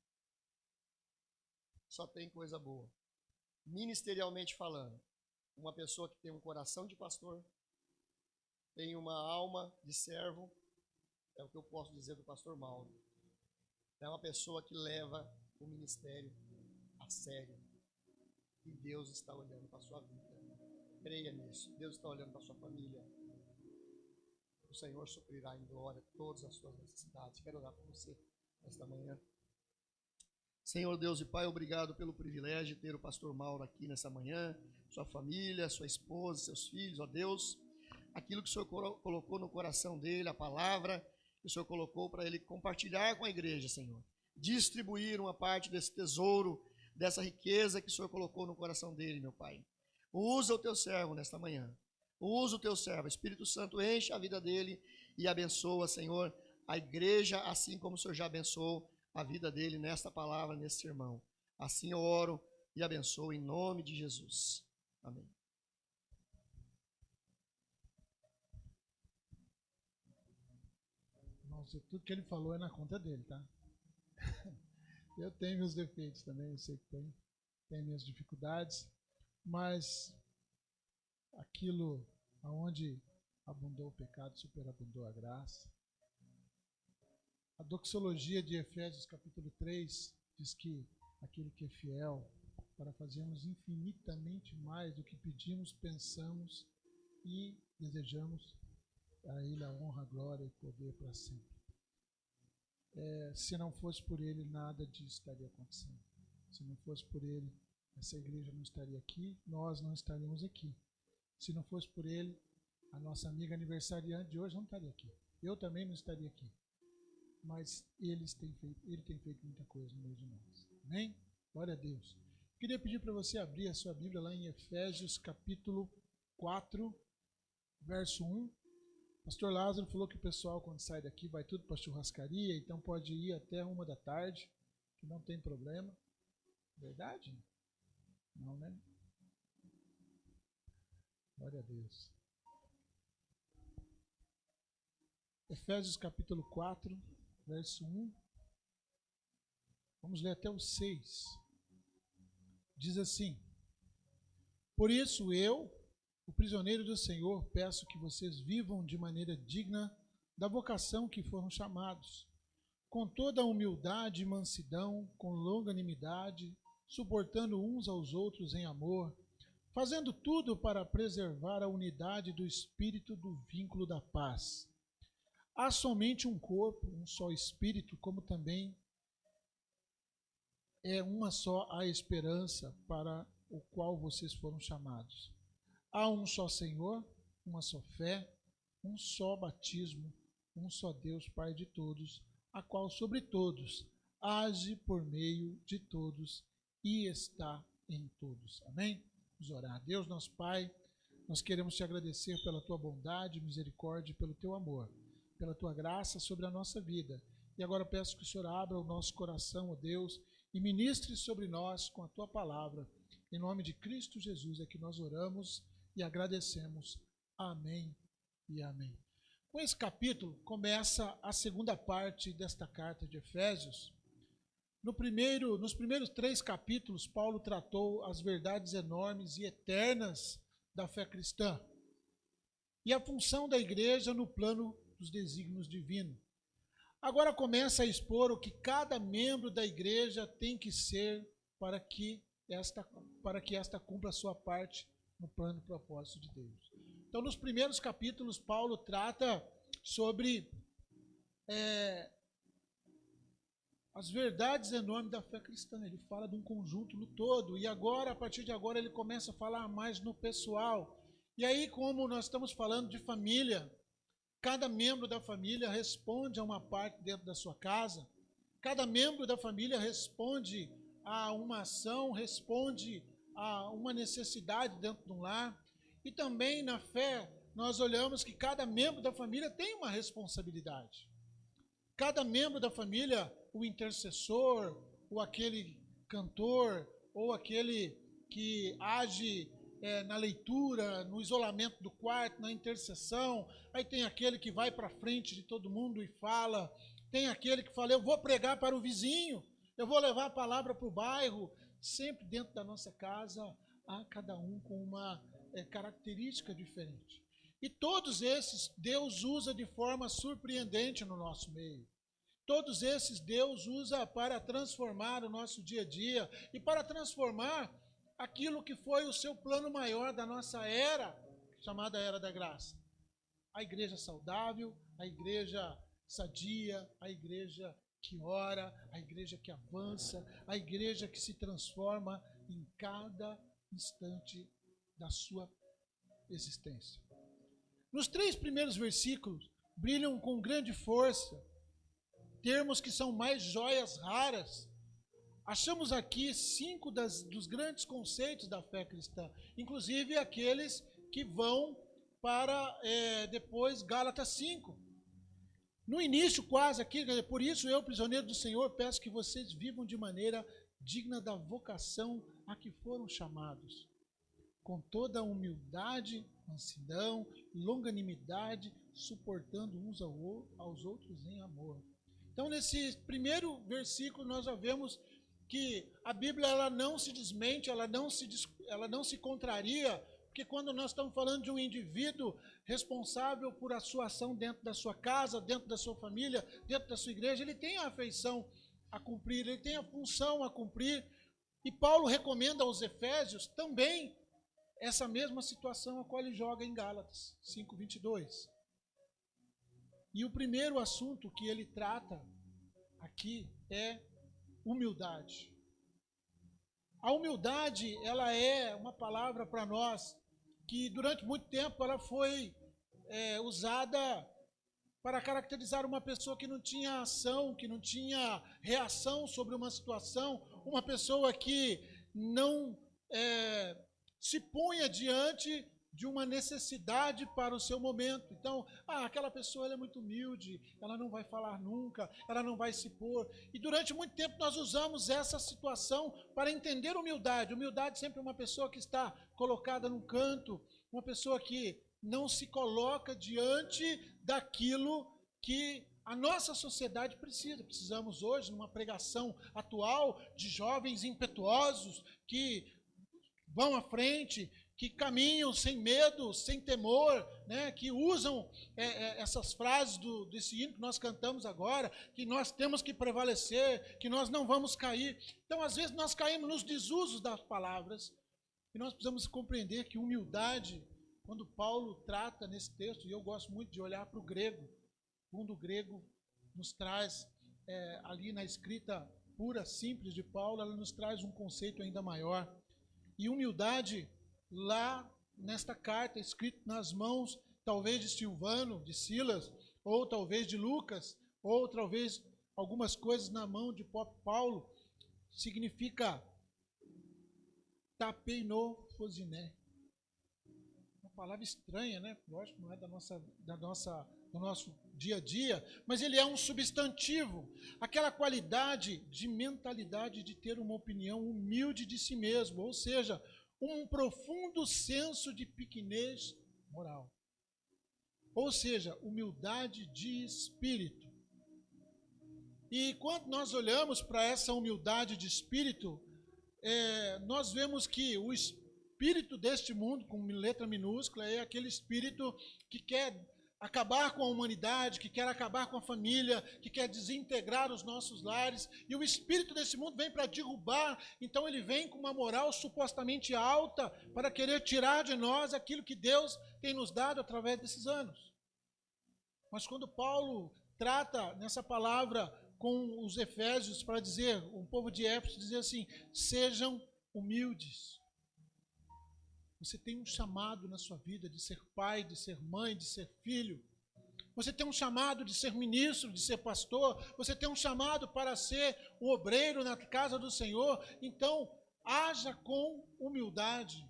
Só tem coisa boa. Ministerialmente falando, uma pessoa que tem um coração de pastor, tem uma alma de servo, é o que eu posso dizer do pastor Mauro. É uma pessoa que leva o ministério a sério. E Deus está olhando para a sua vida. Creia nisso. Deus está olhando para a sua família. O Senhor suprirá em glória todas as suas necessidades. Quero orar por você esta manhã. Senhor Deus e Pai, obrigado pelo privilégio de ter o pastor Mauro aqui nessa manhã, sua família, sua esposa, seus filhos, ó Deus. Aquilo que o Senhor colocou no coração dele, a palavra que o Senhor colocou para ele compartilhar com a igreja, Senhor. Distribuir uma parte desse tesouro, dessa riqueza que o Senhor colocou no coração dele, meu Pai. Usa o teu servo nesta manhã. Usa o teu servo. Espírito Santo, enche a vida dele e abençoa, Senhor, a igreja, assim como o Senhor já abençoou a vida dele nesta palavra, nesse sermão. Assim eu oro e abençoo em nome de Jesus. Amém. Nossa, tudo que ele falou é na conta dele, tá? Eu tenho meus defeitos também, eu sei que tenho minhas dificuldades, mas aquilo aonde abundou o pecado, superabundou a graça. A doxologia de Efésios capítulo 3 diz que aquele que é fiel para fazermos infinitamente mais do que pedimos, pensamos e desejamos, a Ele a honra, a glória e poder para sempre. Se não fosse por Ele, nada disso estaria acontecendo. Se não fosse por Ele, essa igreja não estaria aqui, nós não estaríamos aqui. Se não fosse por Ele, a nossa amiga aniversariante de hoje não estaria aqui. Eu também não estaria aqui. Mas Ele tem feito muita coisa no meio de nós. Amém? Glória a Deus. Queria pedir para você abrir a sua Bíblia lá em Efésios capítulo 4, verso 1. Pastor Lázaro falou que o pessoal, quando sai daqui, vai tudo para a churrascaria, então pode ir até 13h, que não tem problema. Verdade? Não, né? Glória a Deus. Efésios capítulo 4, verso 1. Vamos ler até o 6. Diz assim: Por isso eu, o prisioneiro do Senhor, peço que vocês vivam de maneira digna da vocação que foram chamados, com toda a humildade e mansidão, com longanimidade, suportando uns aos outros em amor, fazendo tudo para preservar a unidade do Espírito do vínculo da paz. há somente um corpo, um só espírito, como também é uma só a esperança para o qual vocês foram chamados. Há um só Senhor, uma só fé, um só batismo, um só Deus, Pai de todos, a qual sobre todos age por meio de todos e está em todos. Amém? Vamos orar. Deus, nosso Pai, nós queremos te agradecer pela tua bondade, misericórdia e pelo teu amor, pela tua graça sobre a nossa vida. E agora eu peço que o Senhor abra o nosso coração, ó Deus, e ministre sobre nós com a tua palavra. Em nome de Cristo Jesus é que nós oramos e agradecemos. Amém e amém. Com esse capítulo começa a segunda parte desta carta de Efésios. Nos primeiros 3 capítulos, Paulo tratou as verdades enormes e eternas da fé cristã e a função da igreja no plano dos desígnios divinos. Agora começa a expor o que cada membro da igreja tem que ser para que esta cumpra a sua parte no plano e propósito de Deus. Então, nos primeiros capítulos, Paulo trata sobre as verdades enormes da fé cristã. Ele fala de um conjunto no todo. E agora, a partir de agora, ele começa a falar mais no pessoal. E aí, como nós estamos falando de família, cada membro da família responde a uma parte dentro da sua casa. Cada membro da família responde a uma ação, responde a uma necessidade dentro de um lar. E também na fé, nós olhamos que cada membro da família tem uma responsabilidade. Cada membro da família, o intercessor, ou aquele cantor, ou aquele que age na leitura, no isolamento do quarto, na intercessão. Aí tem aquele que vai para frente de todo mundo e fala. Tem aquele que fala, eu vou pregar para o vizinho, eu vou levar a palavra para o bairro. Sempre dentro da nossa casa, há cada um com uma característica diferente. E todos esses Deus usa de forma surpreendente no nosso meio. Todos esses Deus usa para transformar o nosso dia a dia e para transformar aquilo que foi o seu plano maior da nossa era, chamada Era da Graça. A igreja saudável, a igreja sadia, a igreja que ora, a igreja que avança, a igreja que se transforma em cada instante da sua existência. Nos 3 primeiros versículos, brilham com grande força termos que são mais joias raras. Achamos aqui 5 dos grandes conceitos da fé cristã, inclusive aqueles que vão para depois Gálatas 5. No início quase aqui, por isso eu, prisioneiro do Senhor, peço que vocês vivam de maneira digna da vocação a que foram chamados, com toda a humildade, mansidão, longanimidade, suportando uns aos outros em amor. Então, nesse primeiro versículo, nós já vemos que a Bíblia ela não se desmente, ela não se contraria, porque quando nós estamos falando de um indivíduo responsável por a sua ação dentro da sua casa, dentro da sua família, dentro da sua igreja, ele tem a afeição a cumprir, ele tem a função a cumprir. E Paulo recomenda aos Efésios também essa mesma situação a qual ele joga em Gálatas 5:22. E o primeiro assunto que ele trata aqui é humildade. A humildade, ela é uma palavra para nós que durante muito tempo ela foi usada para caracterizar uma pessoa que não tinha ação, que não tinha reação sobre uma situação, uma pessoa que não se punha diante de uma necessidade para o seu momento. Então, aquela pessoa ela é muito humilde, ela não vai falar nunca, ela não vai se pôr. E durante muito tempo nós usamos essa situação para entender humildade. Humildade sempre é uma pessoa que está colocada num canto, uma pessoa que não se coloca diante daquilo que a nossa sociedade precisa. Precisamos hoje, numa pregação atual, de jovens impetuosos que vão à frente, que caminham sem medo, sem temor, né? Que usam essas frases desse hino que nós cantamos agora, que nós temos que prevalecer, que nós não vamos cair. Então, às vezes, nós caímos nos desusos das palavras e nós precisamos compreender que humildade, quando Paulo trata nesse texto, e eu gosto muito de olhar para o grego, segundo o grego, nos traz, ali na escrita pura, simples de Paulo, ela nos traz um conceito ainda maior. E humildade, lá nesta carta, escrita nas mãos, talvez de Silvano, de Silas, ou talvez de Lucas, ou talvez algumas coisas na mão de Paulo, significa tapeinofosiné. Uma palavra estranha, né? Lógico, não é do nosso dia a dia, mas ele é um substantivo, aquela qualidade de mentalidade de ter uma opinião humilde de si mesmo, ou seja, um profundo senso de pequenez moral. Ou seja, humildade de espírito. E quando nós olhamos para essa humildade de espírito, nós vemos que o espírito deste mundo, com letra minúscula, é aquele espírito que quer acabar com a humanidade, que quer acabar com a família, que quer desintegrar os nossos lares. E o espírito desse mundo vem para derrubar, então ele vem com uma moral supostamente alta para querer tirar de nós aquilo que Deus tem nos dado através desses anos. Mas quando Paulo trata nessa palavra com os efésios para dizer, o povo de Éfeso dizer assim, sejam humildes. Você tem um chamado na sua vida de ser pai, de ser mãe, de ser filho. Você tem um chamado de ser ministro, de ser pastor. Você tem um chamado para ser um obreiro na casa do Senhor. Então, haja com humildade.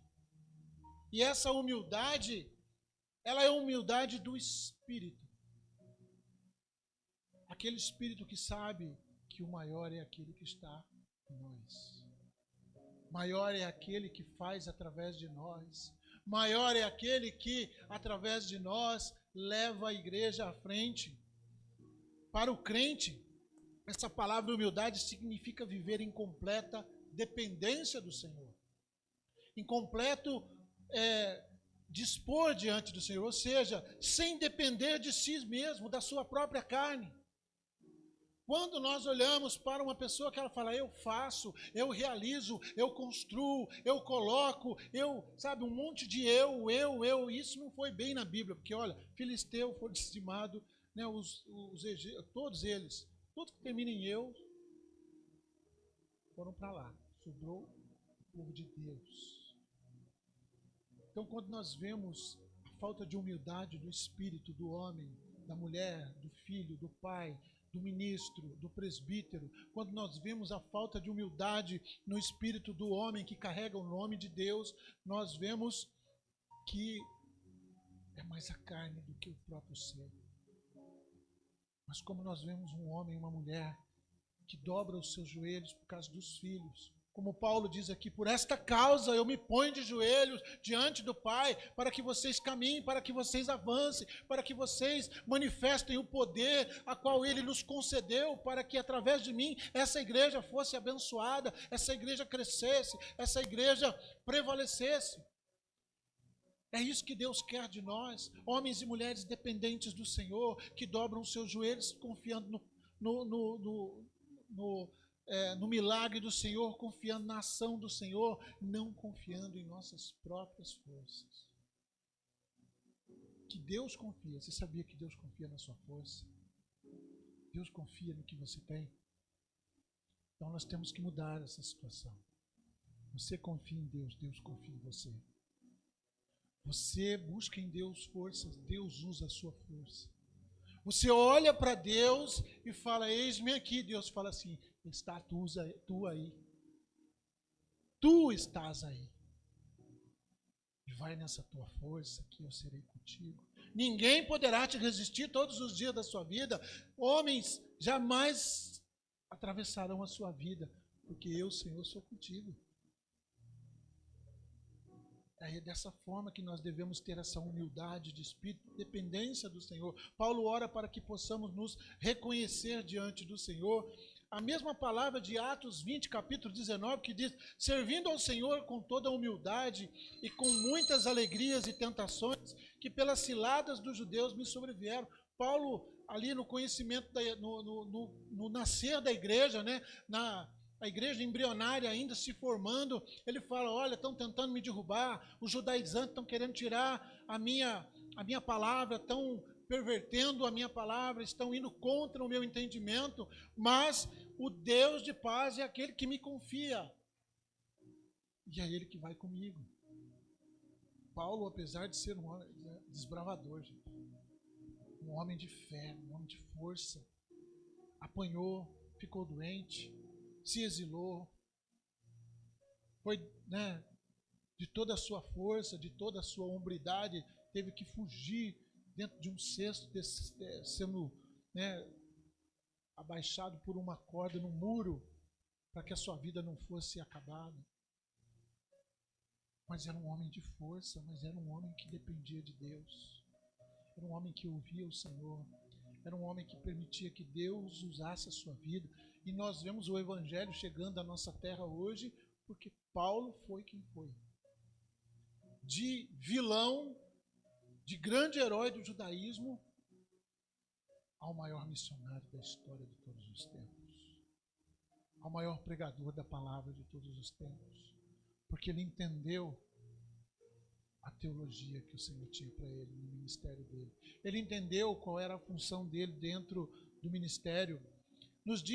E essa humildade, ela é a humildade do Espírito. Aquele Espírito que sabe que o maior é aquele que está em nós. Maior é aquele que faz através de nós. Maior é aquele que, através de nós, leva a igreja à frente. Para o crente, essa palavra humildade significa viver em completa dependência do Senhor. Em completo dispor diante do Senhor, ou seja, sem depender de si mesmo, da sua própria carne. Quando nós olhamos para uma pessoa que ela fala, eu faço, eu realizo, eu construo, eu coloco, um monte de eu, isso não foi bem na Bíblia, porque olha, Filisteu foi dizimado, né, todos eles, tudo que termina em eu, foram para lá, sobrou o povo de Deus. Então quando nós vemos a falta de humildade do espírito, do homem, da mulher, do filho, do pai, do ministro, do presbítero, quando nós vemos a falta de humildade no espírito do homem que carrega o nome de Deus, nós vemos que é mais a carne do que o próprio ser. Mas como nós vemos um homem e uma mulher que dobra os seus joelhos por causa dos filhos, como Paulo diz aqui, por esta causa eu me ponho de joelhos diante do Pai, para que vocês caminhem, para que vocês avancem, para que vocês manifestem o poder a qual Ele nos concedeu, para que através de mim essa igreja fosse abençoada, essa igreja crescesse, essa igreja prevalecesse. É isso que Deus quer de nós, homens e mulheres dependentes do Senhor, que dobram os seus joelhos confiando no milagre do Senhor, confiando na ação do Senhor, não confiando em nossas próprias forças. Que Deus confia. Você sabia que Deus confia na sua força? Deus confia no que você tem? Então nós temos que mudar essa situação. Você confia em Deus, Deus confia em você. Você busca em Deus forças, Deus usa a sua força. Você olha para Deus e fala, eis-me aqui. Deus fala assim, está tu aí. Tu estás aí. E vai nessa tua força que eu serei contigo. Ninguém poderá te resistir todos os dias da sua vida. Homens jamais atravessarão a sua vida, porque eu, Senhor, sou contigo. É dessa forma que nós devemos ter essa humildade de espírito, dependência do Senhor. Paulo ora para que possamos nos reconhecer diante do Senhor. A mesma palavra de Atos 20, capítulo 19, que diz, servindo ao Senhor com toda a humildade e com muitas alegrias e tentações, que pelas ciladas dos judeus me sobrevieram. Paulo, ali no conhecimento, no nascer da igreja, né, a igreja embrionária ainda se formando, ele fala, olha, estão tentando me derrubar, os judaizantes estão querendo tirar a minha palavra, estão pervertendo a minha palavra, estão indo contra o meu entendimento, mas o Deus de paz é aquele que me confia. E é Ele que vai comigo. Paulo, apesar de ser um homem desbravador, gente, um homem de fé, um homem de força, apanhou, ficou doente, se exilou, foi, de toda a sua força, de toda a sua hombridade, teve que fugir dentro de um cesto, sendo abaixado por uma corda no muro, para que a sua vida não fosse acabada. Mas era um homem de força, mas era um homem que dependia de Deus. Era um homem que ouvia o Senhor. Era um homem que permitia que Deus usasse a sua vida. E nós vemos o Evangelho chegando à nossa terra hoje, porque Paulo foi quem foi. De vilão, de grande herói do judaísmo, ao maior missionário da história de todos os tempos. Ao maior pregador da palavra de todos os tempos. Porque ele entendeu a teologia que o Senhor tinha para ele no ministério dele. Ele entendeu qual era a função dele dentro do ministério. Nesses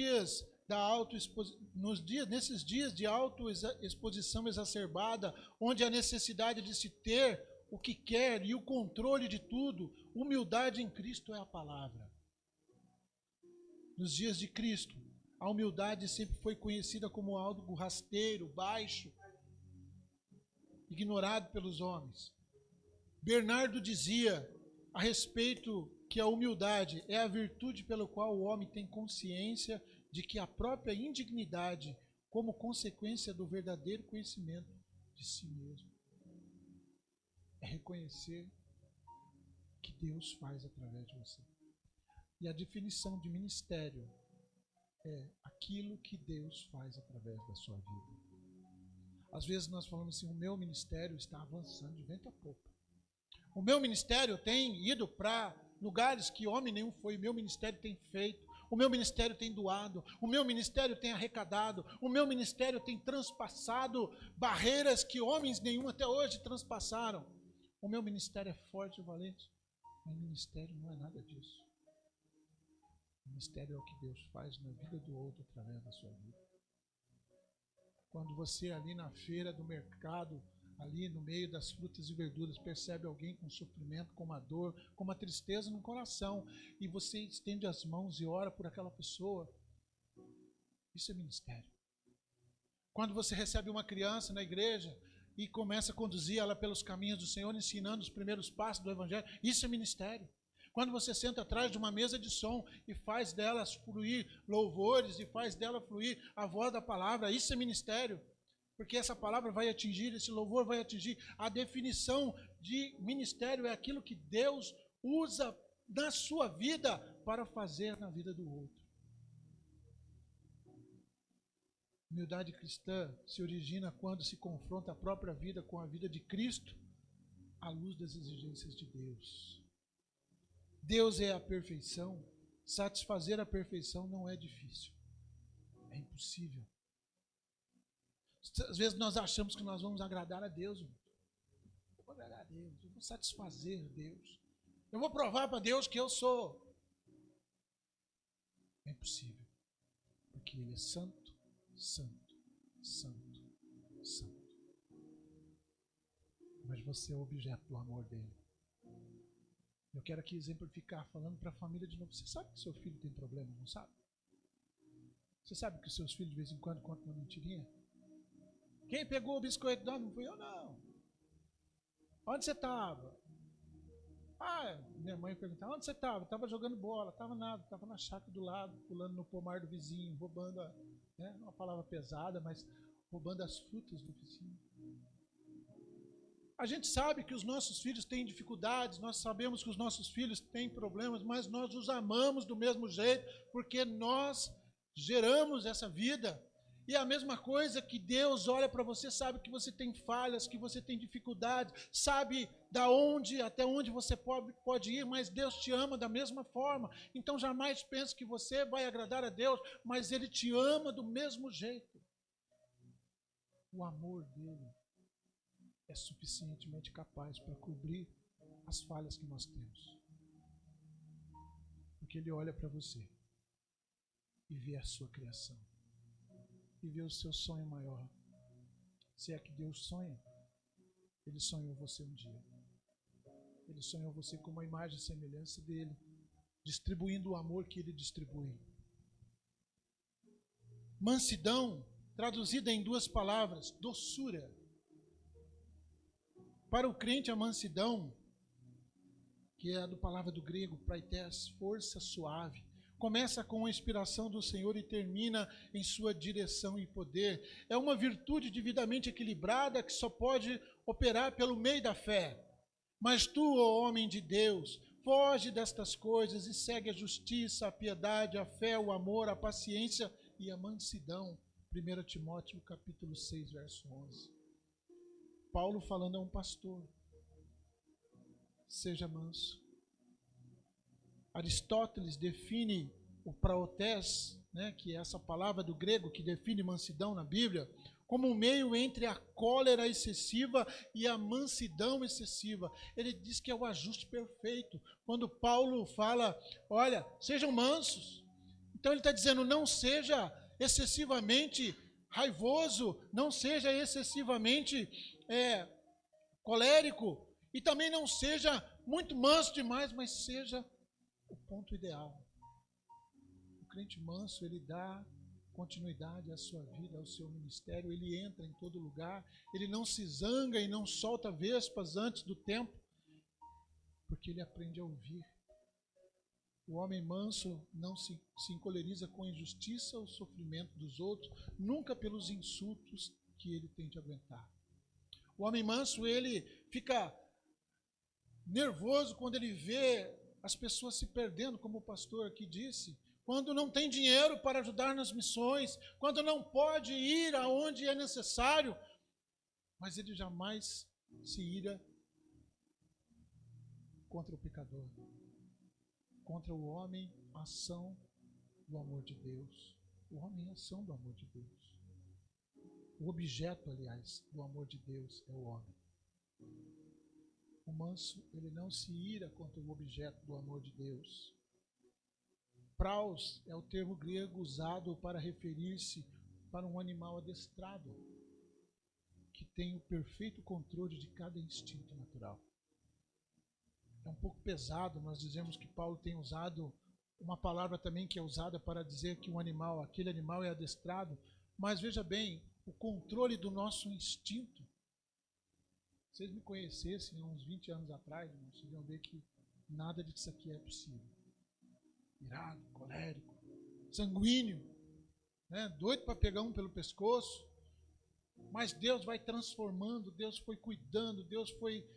dias de autoexposição exacerbada, onde a necessidade de se ter o que quer e o controle de tudo, humildade em Cristo é a palavra. Nos dias de Cristo, a humildade sempre foi conhecida como algo rasteiro, baixo, ignorado pelos homens. Bernardo dizia a respeito que a humildade é a virtude pela qual o homem tem consciência de que a própria indignidade como consequência do verdadeiro conhecimento de si mesmo. É reconhecer que Deus faz através de você. E a definição de ministério é aquilo que Deus faz através da sua vida. Às vezes nós falamos assim, o meu ministério está avançando de vento a popa. O meu ministério tem ido para lugares que homem nenhum foi, o meu ministério tem feito, o meu ministério tem doado, o meu ministério tem arrecadado, o meu ministério tem transpassado barreiras que homens nenhum até hoje transpassaram. O meu ministério é forte e valente. O meu ministério não é nada disso. O ministério é o que Deus faz na vida do outro através da sua vida. Quando você ali na feira do mercado, ali no meio das frutas e verduras, percebe alguém com sofrimento, com uma dor, com uma tristeza no coração, e você estende as mãos e ora por aquela pessoa, isso é ministério. Quando você recebe uma criança na igreja e começa a conduzir ela pelos caminhos do Senhor, ensinando os primeiros passos do Evangelho, isso é ministério. Quando você senta atrás de uma mesa de som e faz delas fluir louvores e faz dela fluir a voz da palavra, isso é ministério. Porque essa palavra vai atingir, esse louvor vai atingir. A definição de ministério é aquilo que Deus usa na sua vida para fazer na vida do outro. Humildade cristã se origina quando se confronta a própria vida com a vida de Cristo à luz das exigências de Deus. Deus é a perfeição. Satisfazer a perfeição não é difícil. É impossível. Às vezes nós achamos que nós vamos agradar a Deus. Eu vou agradar a Deus, eu vou satisfazer Deus. Eu vou provar para Deus que eu sou. É impossível. Porque Ele é santo, santo, santo, santo. Mas você é o objeto do amor dele. Eu quero aqui exemplificar, falando para a família de novo. Você sabe que seu filho tem problema, não sabe? Você sabe que os seus filhos de vez em quando contam uma mentirinha? Quem pegou o biscoito? Não fui eu, não. Onde você estava? Minha mãe perguntava, onde você estava? Estava jogando bola, estava nada, estava na chácara do lado, pulando no pomar do vizinho, roubando, uma palavra pesada, mas roubando as frutas do vizinho. A gente sabe que os nossos filhos têm dificuldades, nós sabemos que os nossos filhos têm problemas, mas nós os amamos do mesmo jeito, porque nós geramos essa vida. E a mesma coisa que Deus olha para você, sabe que você tem falhas, que você tem dificuldades, sabe até onde você pode ir, mas Deus te ama da mesma forma. Então jamais pense que você vai agradar a Deus, mas Ele te ama do mesmo jeito. O amor dele é suficientemente capaz para cobrir as falhas que nós temos. Porque ele olha para você e vê a sua criação. E vê o seu sonho maior. Se é que Deus sonha, Ele sonhou você um dia. Ele sonhou você com uma imagem e semelhança dele, distribuindo o amor que ele distribui. Mansidão, traduzida em 2 palavras, doçura. Para o crente, a mansidão, que é a palavra do grego, praitès, força suave, começa com a inspiração do Senhor e termina em sua direção e poder. É uma virtude devidamente equilibrada que só pode operar pelo meio da fé. Mas tu, ó homem de Deus, foge destas coisas e segue a justiça, a piedade, a fé, o amor, a paciência e a mansidão. 1 Timóteo capítulo 6, verso 11. Paulo falando a um pastor: seja manso. Aristóteles define o praotés, que é essa palavra do grego que define mansidão na Bíblia, como um meio entre a cólera excessiva e a mansidão excessiva. Ele diz que é o ajuste perfeito. Quando Paulo fala, olha, sejam mansos. Então ele está dizendo, não seja excessivamente raivoso, não seja excessivamente colérico, e também não seja muito manso demais, mas seja o ponto ideal. O crente manso, ele dá continuidade à sua vida, ao seu ministério, ele entra em todo lugar, ele não se zanga e não solta vespas antes do tempo, porque ele aprende a ouvir. O homem manso não se encoleriza com a injustiça ou sofrimento dos outros, nunca pelos insultos que ele tem de aguentar. O homem manso, ele fica nervoso quando ele vê as pessoas se perdendo, como o pastor aqui disse, quando não tem dinheiro para ajudar nas missões, quando não pode ir aonde é necessário, mas ele jamais se ira contra o pecador, contra o homem, a ação do amor de Deus. O homem é a ação do amor de Deus. O objeto, aliás, do amor de Deus é o homem. O manso, ele não se ira contra o objeto do amor de Deus. Praus é o termo grego usado para referir-se para um animal adestrado, que tem o perfeito controle de cada instinto natural. É um pouco pesado nós dizemos que Paulo tem usado uma palavra também que é usada para dizer que aquele animal é adestrado, mas veja bem, o controle do nosso instinto. Se vocês me conhecessem uns 20 anos atrás, vocês iam ver que nada disso aqui é possível. Irado, colérico, sanguíneo, doido para pegar um pelo pescoço, mas Deus vai transformando, Deus foi cuidando, Deus foi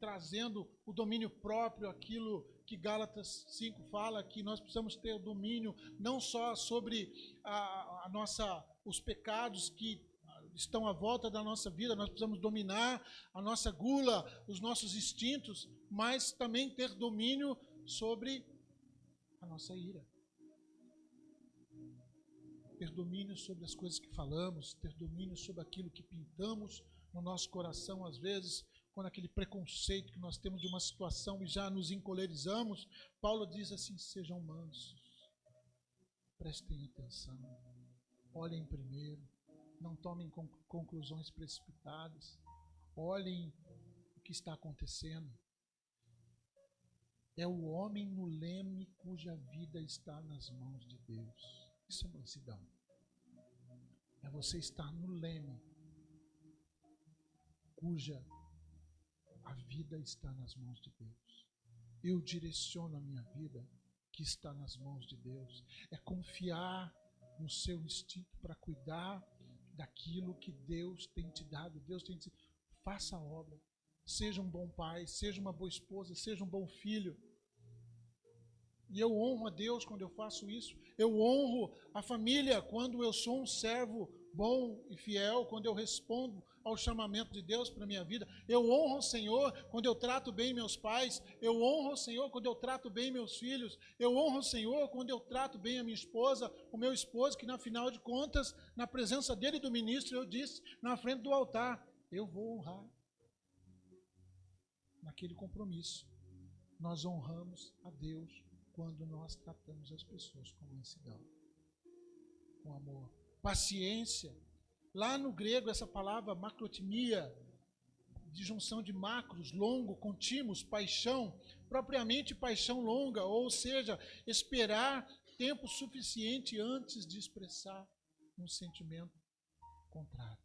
trazendo o domínio próprio, aquilo que Gálatas 5 fala, que nós precisamos ter o domínio não só sobre os pecados que estão à volta da nossa vida, nós precisamos dominar a nossa gula, os nossos instintos, mas também ter domínio sobre a nossa ira. Ter domínio sobre as coisas que falamos, ter domínio sobre aquilo que pintamos no nosso coração, às vezes, quando aquele preconceito que nós temos de uma situação e já nos encolerizamos. Paulo diz assim, sejam mansos, prestem atenção, olhem primeiro, não tomem conclusões precipitadas, olhem o que está acontecendo. É o homem no leme cuja vida está nas mãos de Deus. Isso é mansidão. É você estar no leme cuja a vida está nas mãos de Deus. Eu direciono a minha vida que está nas mãos de Deus. É confiar no seu instinto para cuidar daquilo que Deus tem te dado. Deus tem te dito, faça a obra. Seja um bom pai, seja uma boa esposa, seja um bom filho. E eu honro a Deus quando eu faço isso. Eu honro a família quando eu sou um servo bom e fiel, quando eu respondo ao chamamento de Deus para a minha vida. Eu honro o Senhor quando eu trato bem meus pais. Eu honro o Senhor quando eu trato bem meus filhos. Eu honro o Senhor quando eu trato bem a minha esposa, o meu esposo, que na final de contas, na presença dele e do ministro, eu disse na frente do altar, eu vou honrar. Naquele compromisso, nós honramos a Deus quando nós tratamos as pessoas com mansidão, com amor. Paciência. Lá no grego, essa palavra macrotimia, de junção de macros, longo, contínuos, paixão, propriamente paixão longa, ou seja, esperar tempo suficiente antes de expressar um sentimento contrário.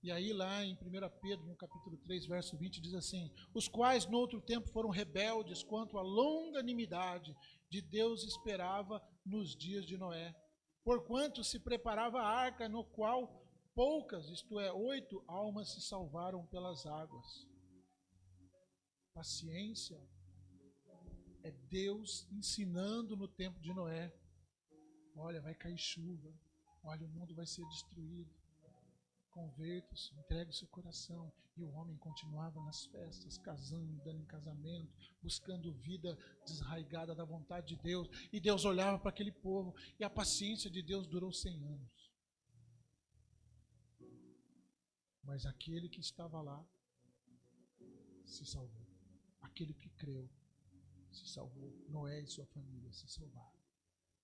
E aí lá em 1 Pedro, no capítulo 3, verso 20, diz assim: os quais no outro tempo foram rebeldes quanto à longanimidade de Deus esperava nos dias de Noé, porquanto se preparava a arca, no qual poucas, isto é, 8 almas se salvaram pelas águas. Paciência é Deus ensinando no tempo de Noé. Olha, vai cair chuva. Olha, o mundo vai ser destruído. Converta-se, entregue o seu coração. E o homem continuava nas festas, casando, dando em casamento, buscando vida desarraigada da vontade de Deus. E Deus olhava para aquele povo. E a paciência de Deus durou 100 anos. Mas aquele que estava lá se salvou. Aquele que creu se salvou. Noé e sua família se salvaram.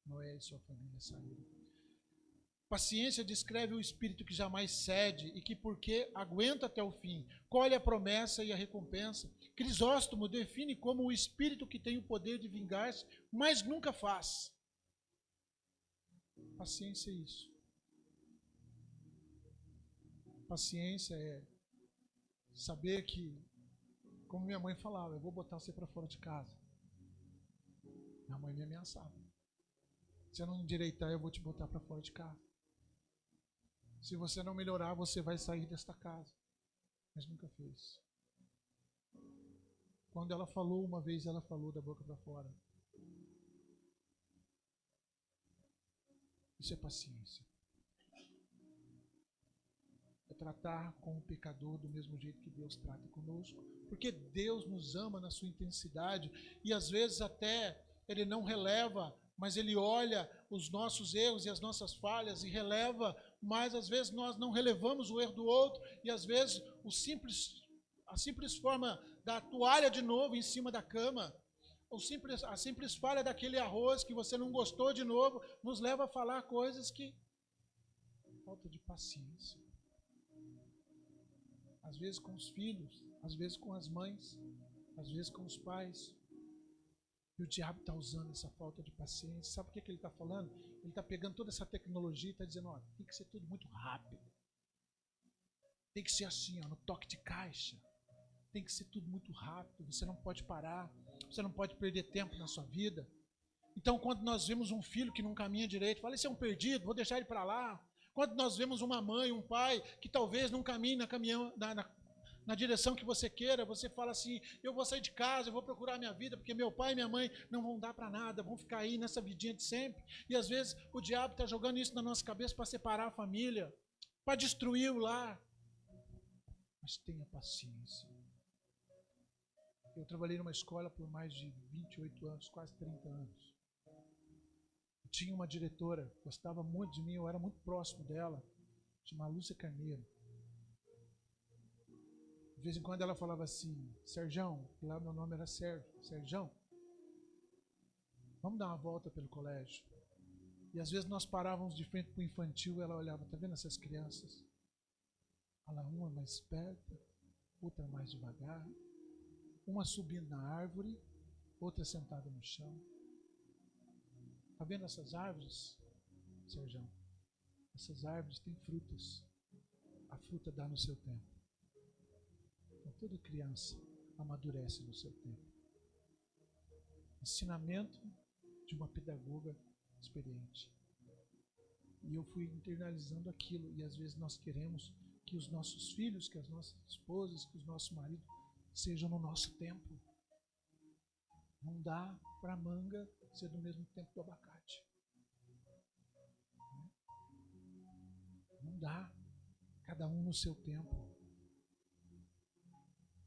Noé e sua família saíram. Paciência descreve o espírito que jamais cede e que, porque aguenta até o fim, colhe a promessa e a recompensa. Crisóstomo define como o espírito que tem o poder de vingar-se, mas nunca faz. Paciência é isso. Paciência é saber que, como minha mãe falava, eu vou botar você para fora de casa. Minha mãe me ameaçava. Se eu não endireitar, eu vou te botar para fora de casa. Se você não melhorar, você vai sair desta casa. Mas nunca fez. Quando ela falou uma vez, ela falou da boca para fora. Isso é paciência. É tratar com o pecador do mesmo jeito que Deus trata conosco. Porque Deus nos ama na sua intensidade e às vezes até Ele não releva, mas Ele olha os nossos erros e as nossas falhas e releva, mas às vezes nós não relevamos o erro do outro e às vezes a simples forma da toalha de novo em cima da cama, a simples falha daquele arroz que você não gostou de novo, nos leva a falar coisas que... falta de paciência. Às vezes com os filhos, às vezes com as mães, às vezes com os pais. E o diabo está usando essa falta de paciência. Sabe por que ele está falando? Ele está pegando toda essa tecnologia e está dizendo, ó, tem que ser tudo muito rápido. Tem que ser assim, ó, no toque de caixa. Tem que ser tudo muito rápido. Você não pode parar. Você não pode perder tempo na sua vida. Então, quando nós vemos um filho que não caminha direito, fala, esse é um perdido, vou deixar ele para lá. Quando nós vemos uma mãe, um pai, que talvez não caminhe na direção que você queira, você fala assim, eu vou sair de casa, eu vou procurar minha vida, porque meu pai e minha mãe não vão dar para nada, vão ficar aí nessa vidinha de sempre. E às vezes o diabo está jogando isso na nossa cabeça para separar a família, para destruir o lar. Mas tenha paciência. Eu trabalhei numa escola por mais de 28 anos, quase 30 anos. Tinha uma diretora, gostava muito de mim, eu era muito próximo dela, chamada Lúcia Carneiro. De vez em quando ela falava assim, Serjão, lá meu nome era Sérgio, Serjão, vamos dar uma volta pelo colégio. E às vezes nós parávamos de frente para o infantil, ela olhava, tá vendo essas crianças? Ela, uma mais esperta, outra mais devagar, uma subindo na árvore, outra sentada no chão. Está vendo essas árvores, Serjão? Essas árvores têm frutas. A fruta dá no seu tempo. Então, toda criança amadurece no seu tempo. Ensinamento de uma pedagoga experiente. E eu fui internalizando aquilo. E às vezes nós queremos que os nossos filhos, que as nossas esposas, que os nossos maridos sejam no nosso tempo. Não dá para manga ser do mesmo tempo do abacate. Não dá. Cada um no seu tempo.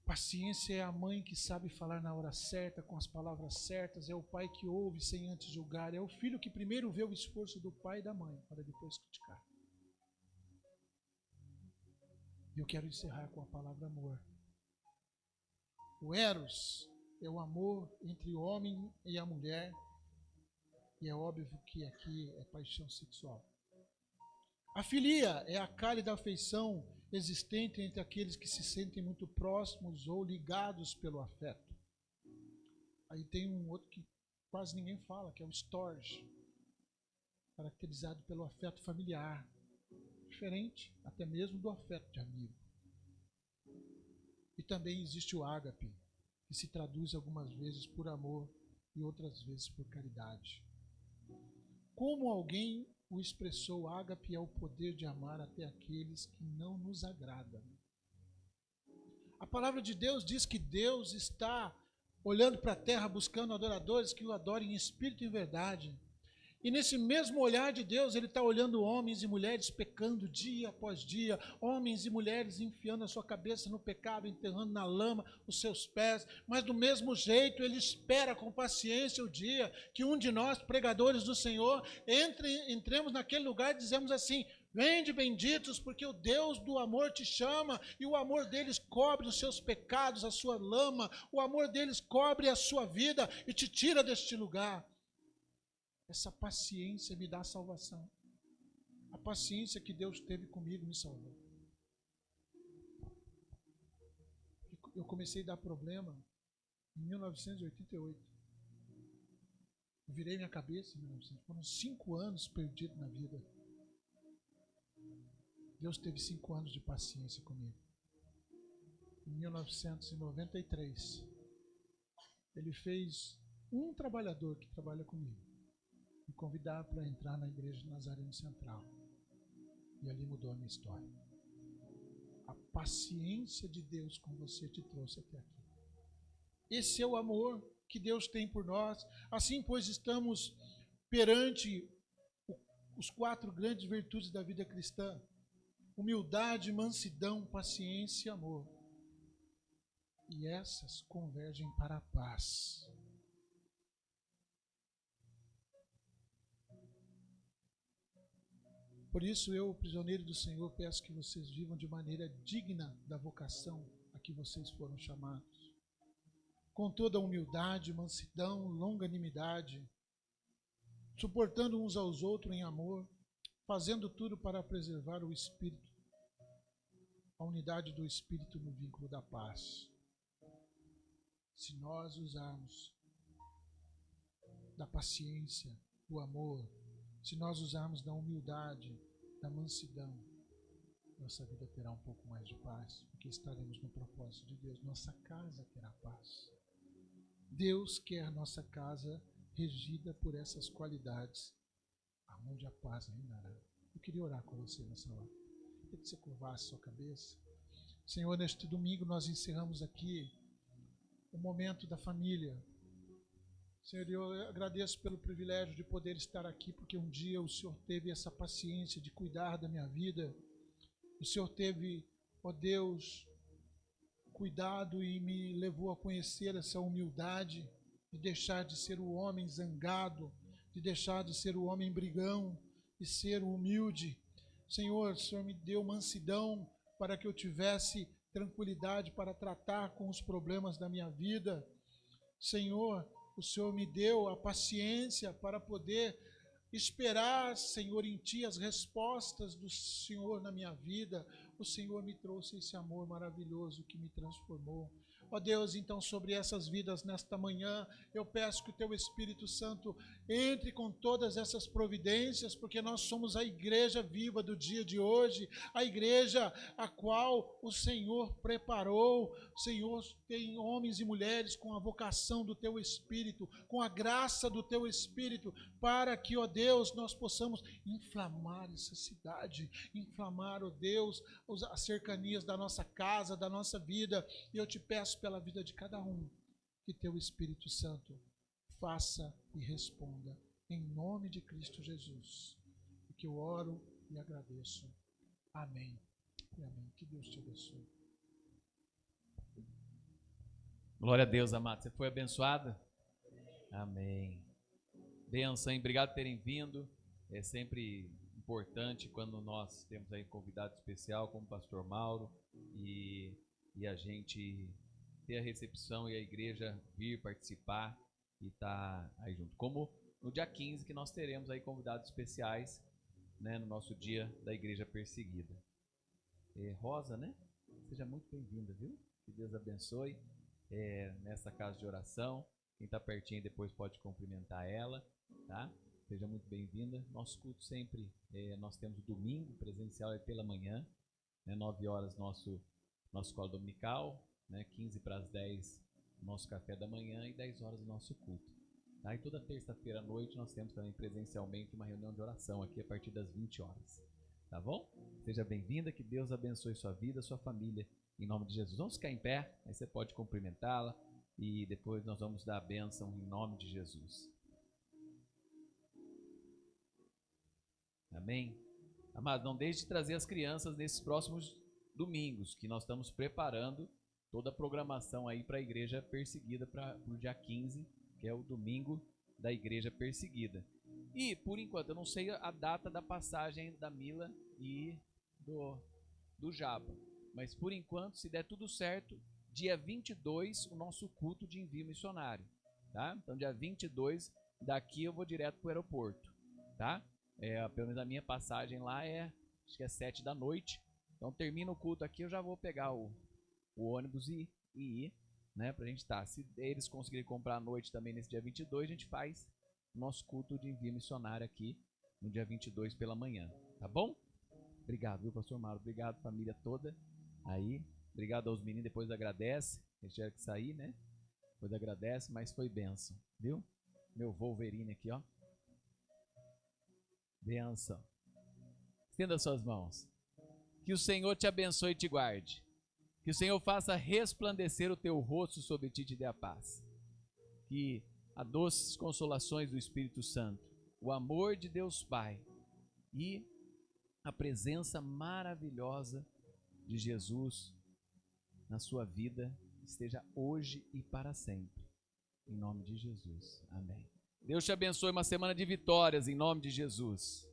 Paciência é a mãe que sabe falar na hora certa, com as palavras certas. É o pai que ouve sem antes julgar. É o filho que primeiro vê o esforço do pai e da mãe, para depois criticar. E eu quero encerrar com a palavra amor. O Eros é o amor entre o homem e a mulher, e é óbvio que aqui é paixão sexual. A filia é a cálida afeição existente entre aqueles que se sentem muito próximos ou ligados pelo afeto. Aí tem um outro que quase ninguém fala, que é o storge, caracterizado pelo afeto familiar, diferente até mesmo do afeto de amigo. E também existe o ágape, que se traduz algumas vezes por amor e outras vezes por caridade. Como alguém o expressou, ágape é o poder de amar até aqueles que não nos agradam. A palavra de Deus diz que Deus está olhando para a terra buscando adoradores que o adorem em espírito e em verdade. E nesse mesmo olhar de Deus, Ele está olhando homens e mulheres pecando dia após dia, homens e mulheres enfiando a sua cabeça no pecado, enterrando na lama os seus pés, mas do mesmo jeito Ele espera com paciência o dia que um de nós, pregadores do Senhor, entremos naquele lugar e dizemos assim: vinde benditos, porque o Deus do amor te chama, e o amor deles cobre os seus pecados, a sua lama, o amor deles cobre a sua vida e te tira deste lugar. Essa paciência me dá salvação. A paciência que Deus teve comigo me salvou. Eu comecei a dar problema em 1988. Eu virei minha cabeça em 1988. Foram 5 anos perdidos na vida. Deus teve 5 anos de paciência comigo. Em 1993, Ele fez um trabalhador que trabalha comigo me convidar para entrar na igreja de Nazareno Central. E ali mudou a minha história. A paciência de Deus com você te trouxe até aqui. Esse é o amor que Deus tem por nós. Assim, pois, estamos perante os 4 grandes virtudes da vida cristã: humildade, mansidão, paciência e amor. E essas convergem para a paz. Por isso eu, prisioneiro do Senhor, peço que vocês vivam de maneira digna da vocação a que vocês foram chamados. Com toda humildade, mansidão, longanimidade, suportando uns aos outros em amor, fazendo tudo para preservar o Espírito, a unidade do Espírito no vínculo da paz. Se nós usarmos da paciência, do amor, se nós usarmos da humildade, da mansidão, nossa vida terá um pouco mais de paz, porque estaremos no propósito de Deus. Nossa casa terá paz. Deus quer nossa casa regida por essas qualidades, aonde a paz reinará. Eu queria orar com você nessa hora. Eu queria que você curvasse sua cabeça. Senhor, neste domingo nós encerramos aqui o momento da família. Senhor, eu agradeço pelo privilégio de poder estar aqui, porque um dia o Senhor teve essa paciência de cuidar da minha vida. O Senhor teve, ó Deus, cuidado e me levou a conhecer essa humildade, de deixar de ser o homem zangado, de deixar de ser o homem brigão, de ser o humilde. Senhor, o Senhor me deu mansidão para que eu tivesse tranquilidade para tratar com os problemas da minha vida. Senhor, o Senhor me deu a paciência para poder esperar, Senhor, em Ti as respostas do Senhor na minha vida. O Senhor me trouxe esse amor maravilhoso que me transformou. Ó Deus, então sobre essas vidas nesta manhã, eu peço que o Teu Espírito Santo entre com todas essas providências, porque nós somos a igreja viva do dia de hoje, a igreja a qual o Senhor preparou. O Senhor tem homens e mulheres com a vocação do Teu Espírito, com a graça do Teu Espírito, para que, ó Deus, nós possamos inflamar essa cidade, inflamar, ó Deus, as cercanias da nossa casa, da nossa vida. E eu te peço pela vida de cada um, que Teu Espírito Santo faça e responda, em nome de Cristo Jesus, o que eu oro e agradeço. Amém e amém. Que Deus te abençoe. Glória a Deus, amado. Você foi abençoada? Amém. Benção, hein? Obrigado por terem vindo. É sempre importante quando nós temos aí um convidado especial como o pastor Mauro e a gente ter a recepção e a igreja vir participar e estar aí junto. Como no dia 15, que nós teremos aí convidados especiais, né, no nosso dia da igreja perseguida. Rosa, né? Seja muito bem-vinda, viu? Que Deus abençoe nessa casa de oração. Quem está pertinho depois pode cumprimentar ela, tá? Seja muito bem-vinda. Nosso culto sempre, nós temos domingo presencial pela manhã, né, 9 horas nossa escola dominical, né, 15 para as 10 nosso café da manhã e 10 horas o nosso culto. Tá? E toda terça-feira à noite nós temos também presencialmente uma reunião de oração aqui a partir das 20 horas. Tá bom? Seja bem-vinda, que Deus abençoe sua vida, sua família, em nome de Jesus. Vamos ficar em pé, aí você pode cumprimentá-la e depois nós vamos dar a bênção em nome de Jesus. Amém? Amado, não deixe de trazer as crianças nesses próximos domingos, que nós estamos preparando toda a programação aí para a igreja perseguida para o dia 15, que é o domingo da igreja perseguida. E, por enquanto, eu não sei a data da passagem da Mila e do Japa, mas por enquanto, se der tudo certo, dia 22, o nosso culto de envio missionário, tá? Então, dia 22, daqui eu vou direto para o aeroporto, tá? Pelo menos a minha passagem lá acho que é 7 da noite, então termina o culto aqui, eu já vou pegar o ônibus e ir, né, pra gente estar. Se eles conseguirem comprar à noite também nesse dia 22, a gente faz nosso culto de envio missionário aqui no dia 22 pela manhã, tá bom? Obrigado, viu, pastor Mauro? Obrigado, família toda aí. Obrigado aos meninos, depois agradece. Eles tiveram que sair, né? Depois agradece, mas foi bênção, viu? Meu Wolverine aqui, ó. Bênção. Estenda suas mãos. Que o Senhor te abençoe e te guarde. Que o Senhor faça resplandecer o teu rosto sobre ti e te dê a paz. Que as doces consolações do Espírito Santo, o amor de Deus Pai e a presença maravilhosa de Jesus na sua vida esteja hoje e para sempre. Em nome de Jesus. Amém. Deus te abençoe, uma semana de vitórias em nome de Jesus.